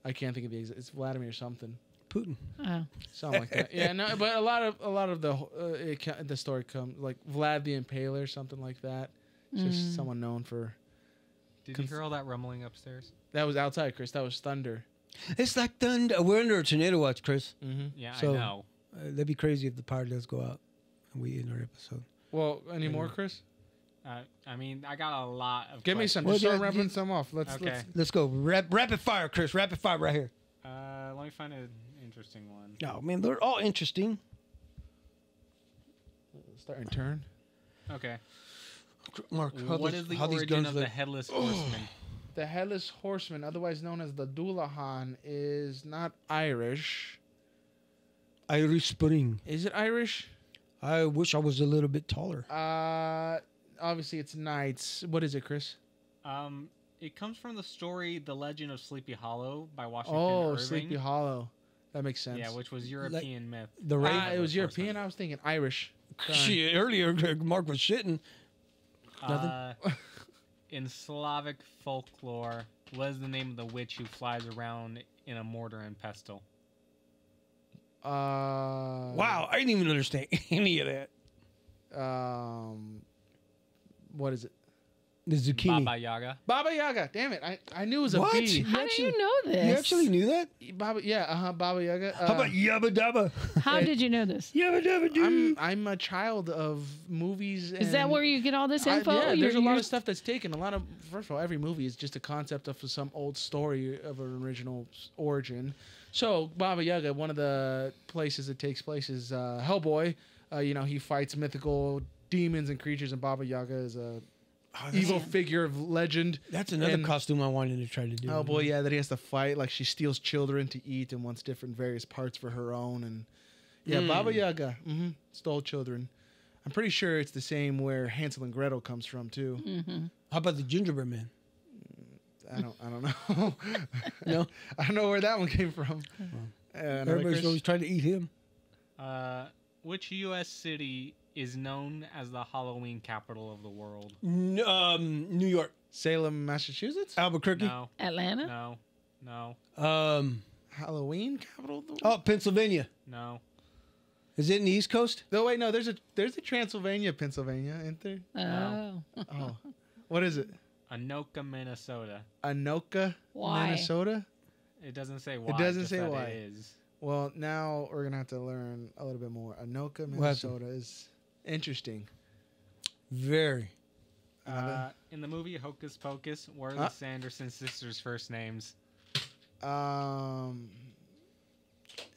I can't think of the exact. It's Vladimir something.
Putin.
Oh.
Something like that. Yeah, no, but a lot of the story comes like Vlad the Impaler, something like that. Just someone known for.
Did you hear all that rumbling upstairs?
That was outside, Chris. That was thunder.
It's like thunder. We're under a tornado watch, Chris.
Mm-hmm.
Yeah,
So-
I know.
That'd be crazy if the power does go out and we end our episode.
Well, any more, Chris?
I mean, I got a lot of
Give me
questions.
some.
Well,
Just start
yeah,
wrapping some off. Let's.
Okay.
Let's go. Rapid fire, Chris. Rapid fire right here.
Let me find an interesting one.
Oh, man, they're all interesting.
Start and turn.
Okay.
Mark,
What is the origin of the headless horseman?
The Headless Horseman, otherwise known as the Dullahan, is not Irish.
Irish Spring.
Is it Irish?
I wish I was a little bit taller.
Obviously it's Knights. What is it, Chris?
It comes from the story "The Legend of Sleepy Hollow" by Washington
Oh,
Irving.
Sleepy Hollow. That makes sense.
Yeah, which was European myth.
The Raven.
It was European. I was thinking Irish. Darn.
Shit, earlier Mark was shitting.
In Slavic folklore, what is the name of the witch who flies around in a mortar and pestle?
Wow, I didn't even understand any of that.
What is it?
The zucchini.
Baba Yaga.
Baba Yaga. Damn it! I knew it was a
What?
B.
How do you know this?
You actually knew that?
Baba Yaga.
How about Yabba Dabba?
How did you know this?
Yabba Dabba Doo.
I'm a child of movies.
Is that where you get all this info?
Yeah, there's a lot
You're-
of stuff that's taken. First of all, every movie is just a concept of some old story of an original origin. So Baba Yaga, one of the places it takes place is Hellboy. He fights mythical demons and creatures, and Baba Yaga is a evil figure of legend.
That's another
And
costume I wanted to try to do.
Hellboy, yeah, that he has to fight. Like she steals children to eat and wants different various parts for her own. And yeah, Baba Yaga stole children. I'm pretty sure it's the same where Hansel and Gretel comes from too.
Mm-hmm.
How about the gingerbread man?
I don't know.
No,
I don't know where that one came from.
everybody's always trying to eat him.
Which U.S. city is known as the Halloween capital of the world?
New York,
Salem, Massachusetts.
Albuquerque.
No.
Atlanta?
No.
Halloween capital of the world.
Oh, Pennsylvania.
No.
Is it in the East Coast?
No, wait, no. There's a Transylvania, Pennsylvania, isn't there?
No.
Oh, what is it?
Anoka, Minnesota.
Anoka,
Why?
Minnesota.
It doesn't say why.
It doesn't
just
say
that
why.
It is.
Well, now we're gonna have to learn a little bit more. Anoka, Minnesota is interesting.
Very.
In the movie Hocus Pocus, what are the Sanderson sisters' first names?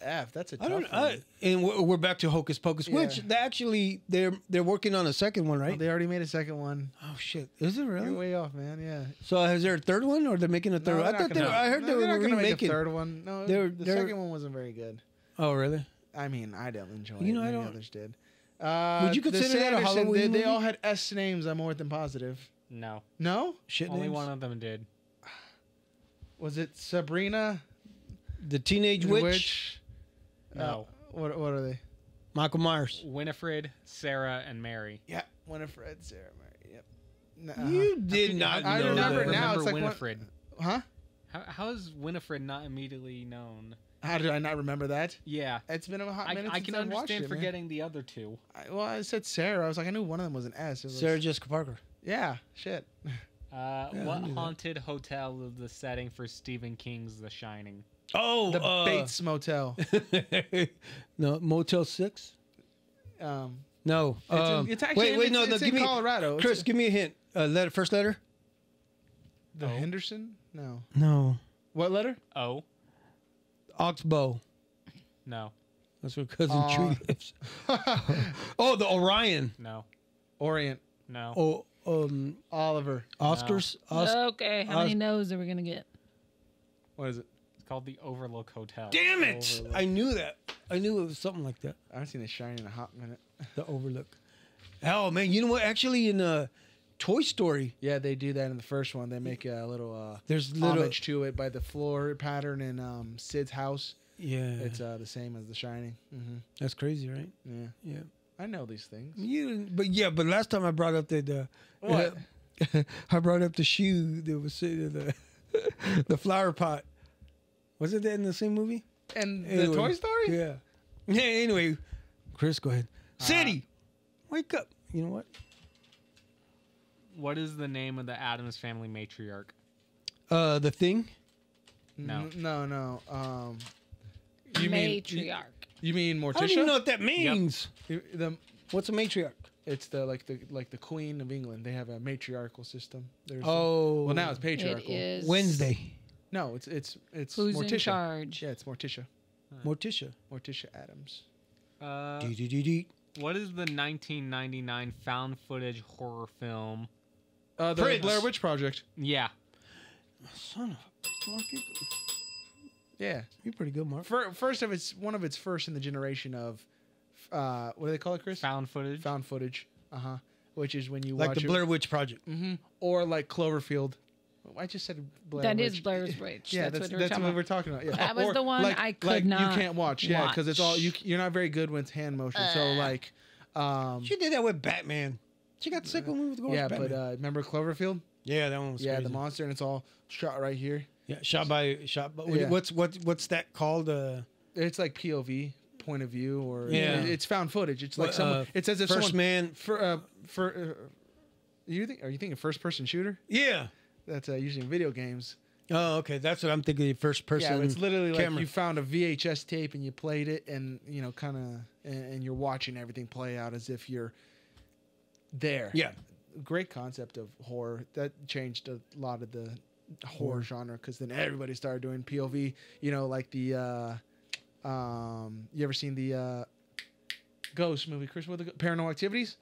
F. That's a
I
tough
don't.
one.
And we're back to Hocus Pocus, which they're working on a second one, right?
Oh, they already made a second one.
Oh shit! Is it
You're
really?
way off, man. Yeah.
So is there a third one, or they're making a third?
No,
one?
they're not
I heard they were
not gonna make a
remaking.
third one. No, the second one wasn't very good.
Oh really?
I mean, I didn't enjoy it.
You know, I
Many
don't-
others did.
Would you consider that a Halloween
They
movie?
all had S names. I'm more than positive.
No.
No?
Shit
Only
names?
one of them did.
Was it Sabrina?
The Teenage Witch.
No.
What are they?
Michael Myers.
Winifred, Sarah, and Mary.
Yeah, Winifred, Sarah, Mary. Yep.
You did not
I
know
remember
that.
now. It's like
Winifred.
Huh?
How is Winifred not immediately known?
How did I not remember that?
Yeah.
It's been a hot minute
I
since
can
I've watched
understand
it, man.
forgetting the other two.
I said Sarah. I was like, I knew one of them was an S. It was,
Sarah Jessica Parker.
Yeah, shit.
What
knew that.
haunted hotel is the setting for Stephen King's The Shining?
Oh,
The Bates Motel.
No, Motel 6. No.
It's actually
wait, no,
it's
give
in
me
Colorado.
Chris, give me a hint. First letter.
The Henderson? No.
No.
What letter?
O?
Oxbow.
No.
That's where Cousin Tree lives. Oh, the Orion.
No.
Orient.
No.
Oh,
Oliver.
Oscars.
Okay, how many no's are we gonna get?
What is it?
It's called the Overlook Hotel.
Damn it!
Overlook.
I knew that. I knew it was something like that.
I haven't seen The Shining in a hot minute.
The Overlook. Oh man, you know what? Actually, in Toy Story,
Yeah, they do that in the first one. They make a little
there's little.
homage to it by the floor pattern in Sid's house.
Yeah,
It's the same as The Shining. Mm-hmm.
that's crazy, right?
Yeah,
Yeah.
I know these things.
But last time I brought up
What?
I brought up the shoe that was sitting in the flower pot. Was it that in the same movie?
And
Anyway,
the Toy Story?
Yeah. Yeah. Anyway, Chris, go ahead. Sadie, wake up. You know what?
What is the name of the Addams Family matriarch?
The Thing.
No.
No.
Matriarch.
You mean Morticia?
I don't even know what that means. What's a matriarch?
It's the like the Queen of England. They have a matriarchal system. There's
Oh.
now it's patriarchal.
It is
Wednesday.
No, it's
Who's
Morticia.
in charge?
Yeah, it's Morticia.
Morticia.
Morticia Adams.
Dee-dee-dee-dee.
What is the 1999 found footage horror film?
The
Prince.
Blair Witch Project.
Yeah.
Son of a Mark,
Yeah.
you're pretty good, Mark.
One of its first in the generation of what do they call it, Chris?
Found footage.
Found footage. Which is when you
Like
watch
the Blair Witch Project.
or like Cloverfield. I just said Blair
That
Witch.
is Blair's Witch.
Yeah,
that's
that's what we're talking about. Yeah.
That was the one I could not
You can't watch, yeah, because it's all
watch.
you're not very good with hand motion. So like,
She did that with Batman. She got sick when we were going
yeah,
to Batman.
but remember Cloverfield?
Yeah, that one was
Yeah,
crazy.
the monster, and it's all shot right here.
Yeah, shot by.
Yeah.
What's that called?
It's like POV, point of view, or
Yeah.
it's found footage. It's like someone. It's as if
first
someone.
man.
Are you thinking first person shooter?
Yeah.
That's usually in video games.
Oh, okay. That's what I'm thinking. First person.
Yeah, it's literally
camera.
like you found a VHS tape and you played it, and kind of, and you're watching everything play out as if you're there.
Yeah.
Great concept of horror that changed a lot of the horror genre, because then everybody started doing POV. Like the you ever seen the Ghost movie, Chris? What Paranormal Activities?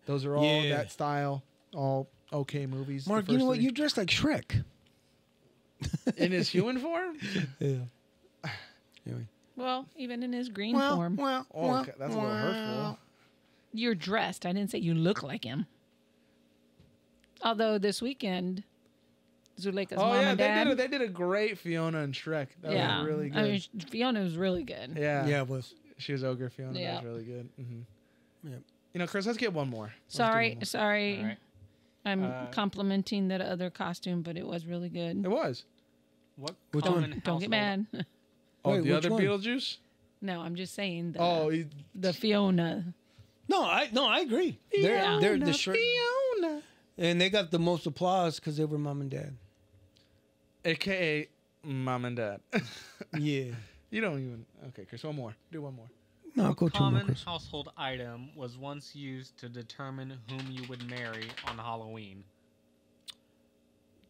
Those are all that style, all okay movies.
Mark, you know what? You dressed like Shrek.
in his human form.
Yeah. Anyway.
Well, even in his green form.
Oh, okay, that's a little hurtful.
You're dressed. I didn't say you look like him. Although this weekend, Zuleika's mom and dad.
They did a great Fiona and Shrek. That was really good.
I mean, Fiona was really good.
Yeah.
Yeah, it was.
She was Ogre Fiona.
Yeah.
That was really good. Mm-hmm.
Yeah.
You know, Chris, let's get one more.
Sorry.
All right.
I'm complimenting that other costume, but it was really good.
It was.
What
Which
common
one?
Don't get mad.
Oh,
Wait,
the
which
other
one?
Beetlejuice?
No, I'm just saying
The
Fiona.
No, I agree. They're the shirt,
Fiona.
and they got the most applause because they were mom and dad.
AKA Mom and Dad.
Yeah.
You don't even. Okay, Chris, one more. Do one more.
No, I'll go
What
two more.
common
Chris.
household item was once used to determine whom you would marry on Halloween?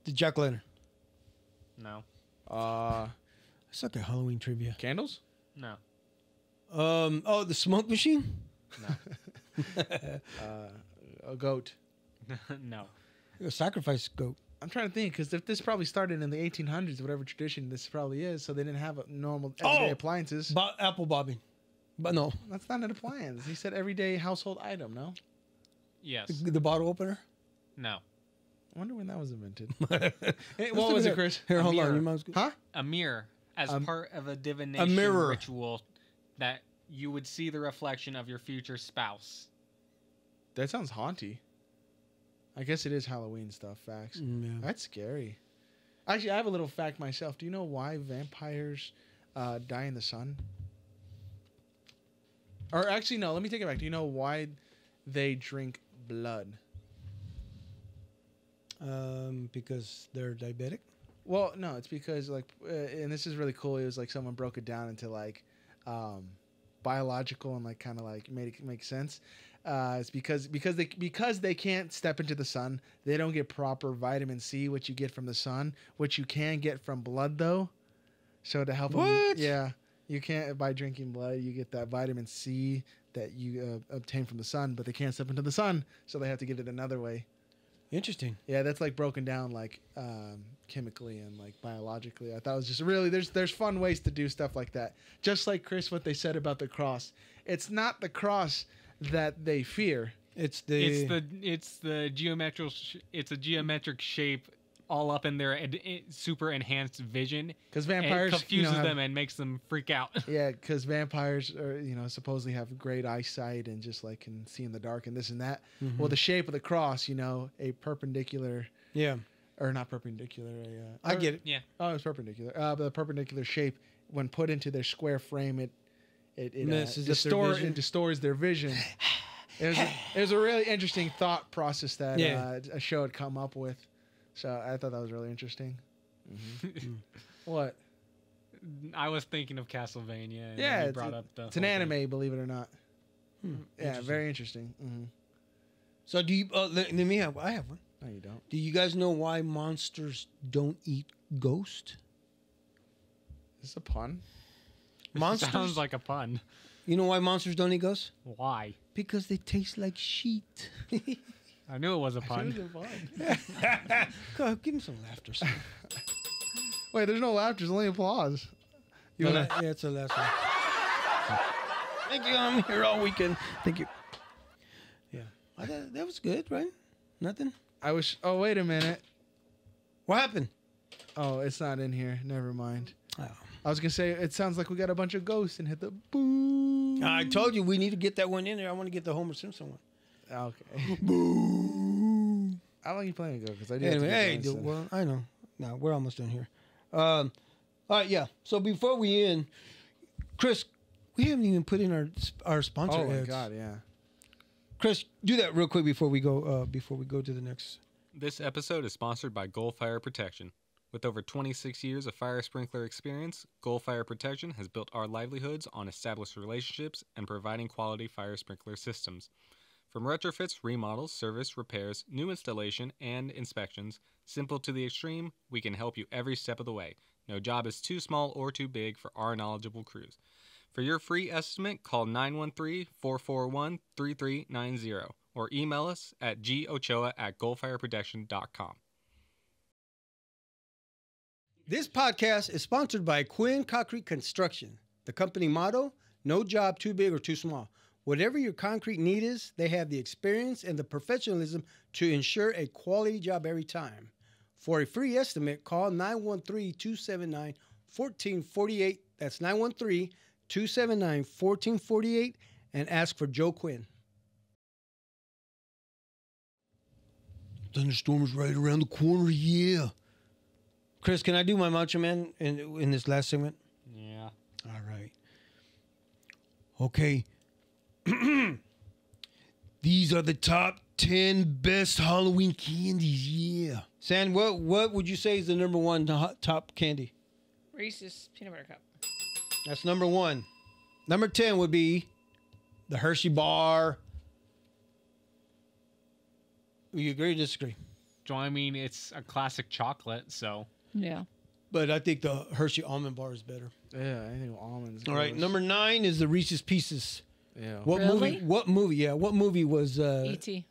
The jack-o'-lantern.
No.
I suck at Halloween trivia.
Candles?
No.
Oh, the smoke machine.
No.
A goat.
No.
A sacrifice goat.
I'm trying to think because if this probably started in the 1800s, whatever tradition this probably is, so they didn't have normal everyday appliances.
Apple bobbing. But no.
That's not an appliance. He said everyday household item. No.
Yes.
The bottle opener.
No.
I wonder when that was invented. Hey, what was it, Chris?
Here,
A
hold on.
mirror.
Your mom's good.
Huh?
A mirror as part of a divination
mirror.
ritual that you would see the reflection of your future spouse.
That sounds haunty. I guess it is Halloween stuff. Facts.
Yeah.
That's scary. Actually, I have a little fact myself. Do you know why vampires die in the sun? Or actually, no. Let me take it back. Do you know why they drink blood?
Because they're diabetic.
Well, no. It's because and this is really cool. It was like someone broke it down into biological and kind of made it make sense. It's because they can't step into the sun. They don't get proper vitamin C, which you get from the sun, which you can get from blood though. So to help them, yeah, you can't by drinking blood. You get that vitamin C that you obtain from the sun, but they can't step into the sun, so they have to get it another way.
Interesting.
Yeah, that's broken down chemically and biologically. I thought it was just really there's fun ways to do stuff like that. Just like Chris, what they said about the cross. It's not the cross that they fear.
It's the geometrical. It's a geometric shape, all up in their super enhanced vision.
Because vampires
confuses them and makes them freak out.
Yeah, because vampires are supposedly have great eyesight and just can see in the dark and this and that. Mm-hmm. Well, the shape of the cross, a perpendicular.
Yeah.
Or not perpendicular.
I get it.
Yeah.
Oh, it's perpendicular. But the perpendicular shape, when put into their square frame, it distorts their vision. It was a really interesting thought process that a show had come up with. So I thought that was really interesting. Mm-hmm. What?
I was thinking of Castlevania. And
yeah,
it's
an anime, believe it or not. Yeah, very interesting. Mm-hmm.
So do you? Let me have. I have one.
No, you don't.
Do you guys know why monsters don't eat ghost?
Is this a pun?
Monsters
sounds like a pun.
You know why monsters don't eat ghosts?
Why?
Because they taste like sheet.
I knew it was a pun.
Go ahead, give me some laughter.
Wait, there's no laughter. There's only applause.
Yeah, it's the last one. Thank you. I'm here all weekend. Thank you. Yeah, that was good, right? Nothing.
Oh, wait a minute.
What happened?
Oh, it's not in here. Never mind.
Oh.
I was gonna say it sounds like we got a bunch of ghosts and hit the boo.
I told you we need to get that one in there. I want to get the Homer Simpson one.
Okay.
Boo.
How long are you playing ago? Because I
did. Well, I know. No, we're almost done here. All right, yeah. So before we end, Chris, we haven't even put in our sponsor ads.
Oh my God, yeah.
Chris, do that real quick before we go. Before we go to the next.
This episode is sponsored by Goal Fire Protection. With over 26 years of fire sprinkler experience, Goal Fire Protection has built our livelihoods on established relationships and providing quality fire sprinkler systems. From retrofits, remodels, service, repairs, new installation, and inspections, simple to the extreme, we can help you every step of the way. No job is too small or too big for our knowledgeable crews. For your free estimate, call 913-441-3390 or email us at gochoa@goalfireprotection.com.
This podcast is sponsored by Quinn Concrete Construction. The company motto, no job too big or too small. Whatever your concrete need is, they have the experience and the professionalism to ensure a quality job every time. For a free estimate, call 913-279-1448. That's 913-279-1448 and ask for Joe Quinn. Thunderstorm's right around the corner, yeah. Chris, can I do my Macho Man in this last segment?
Yeah.
All right. Okay. These are the top 10 best Halloween candies, yeah. San, what would you say is the number one top candy?
Reese's Peanut Butter Cup.
That's number one. Number 10 would be the Hershey bar. You agree or disagree?
So, I mean, it's a classic chocolate, so.
Yeah.
But I think the Hershey almond bar is better.
Yeah, I think almonds.
All right, number 9 is the Reese's Pieces.
Yeah.
Really?
What movie? Yeah, what movie was?
E.T.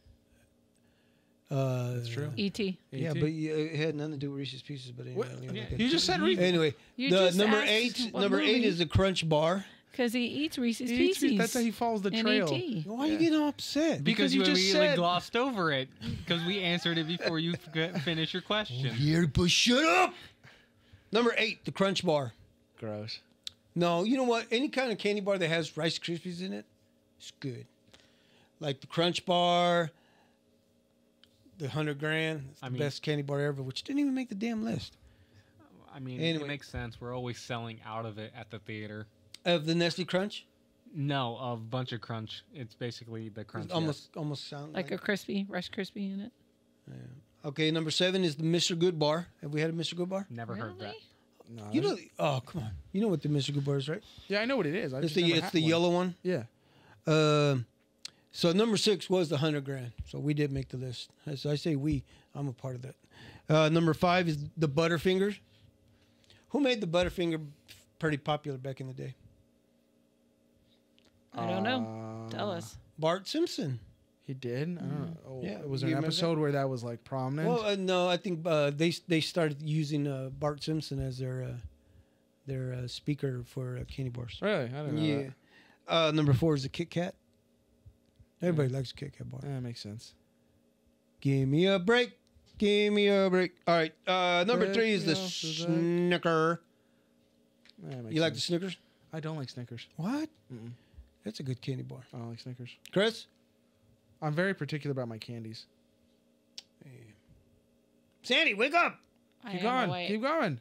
That's true.
E.T.
Yeah, but it had nothing to do with Reese's Pieces. But anyway,
You just said Reese's.
Anyway,
You
the
just
number
asked
8.
what
Number
movie.
8 is the Crunch Bar.
Because he eats Reese's
He eats
Pieces.
That's how he follows the
and
trail.
E.T.
Why are you getting all upset?
Because
you
you
just
immediately
said-
glossed over it. Because we answered it before you finish your question.
Yeah, but shut up. Number 8, the Crunch Bar.
Gross.
No, you know what? Any kind of candy bar that has Rice Krispies in it, it's good. Like the Crunch Bar, the 100 grand, it's the best candy bar ever, which didn't even make the damn list.
I mean,
Anyway.
it makes sense. We're always selling out of it at the theater.
Of the Nestle Crunch,
No, of Bunch of Crunch. It's basically the Crunch.
it almost sound
Like a crispy, Rice Krispie in it.
Okay, number 7 is the Mr. Good Bar. Have we had a Mr. Good Bar?
Never heard that.
No,
You know, oh come on, you know what the Mr. Good Bar is, right?
Yeah, I know what it is. I
It's
just
the
never
it's
had
the
one.
yellow one.
Yeah.
So number 6 was the 100 grand. So we did make the list. As I say we, I'm a part of that. Number 5 is the Butterfingers. Who made the Butterfinger pretty popular back in the day?
I don't know. Tell us.
Bart Simpson.
He did? I don't know. Oh,
Yeah,
was
you
there an
remember
episode where that was like prominent?
Well, no, I think they started using Bart Simpson as their speaker for candy bars.
Really? I didn't know that.
Number 4 is the Kit Kat. Everybody likes a Kit Kat bar.
That makes sense.
Give me a break. Give me a break. All right. Number
Break
3 is the
me off the back.
Snicker.
That makes
You like the
sense.
Snickers?
I don't like Snickers.
What?
Mm-mm.
That's a good candy bar.
I don't like Snickers.
Chris?
I'm very particular about my candies.
Sandy, wake up.
I
Keep
am
going.
awake.
Keep going.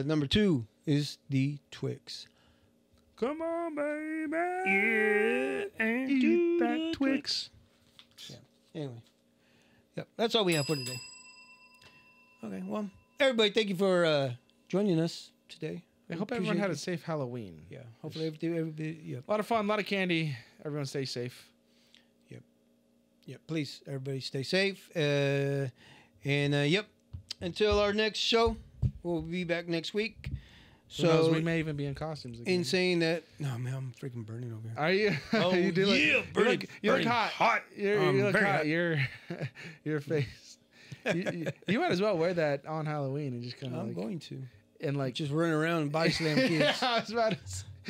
Number 2 is the Twix.
Come on, baby.
and
Eat that Twix.
Anyway. Yep, that's all we have for today. Okay, well, everybody, thank you for joining us today.
I hope everyone had a safe Halloween.
Yeah, hopefully everybody, yeah.
A lot of fun, a lot of candy. Everyone stay safe.
Yeah, please, everybody stay safe. Yep, until our next show, we'll be back next week.
Who knows,
So,
we may even be in costumes again.
in saying that, no, man, I'm freaking burning over here.
Are you?
Oh,
you do
yeah,
look,
burning,
you look
burning
hot.
hot.
You look
very
hot.
hot.
Your face. you might as well wear that on Halloween and just kind of
I'm
like
going to.
and like
Just run around and body slam kids
Yeah, I was about to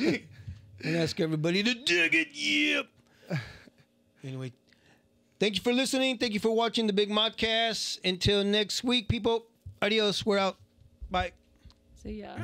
say.
and ask everybody to dig it. Yep. Anyway, thank you for listening. Thank you for watching the Bigmodcast. Until next week, people. Adios. We're out. Bye.
See ya.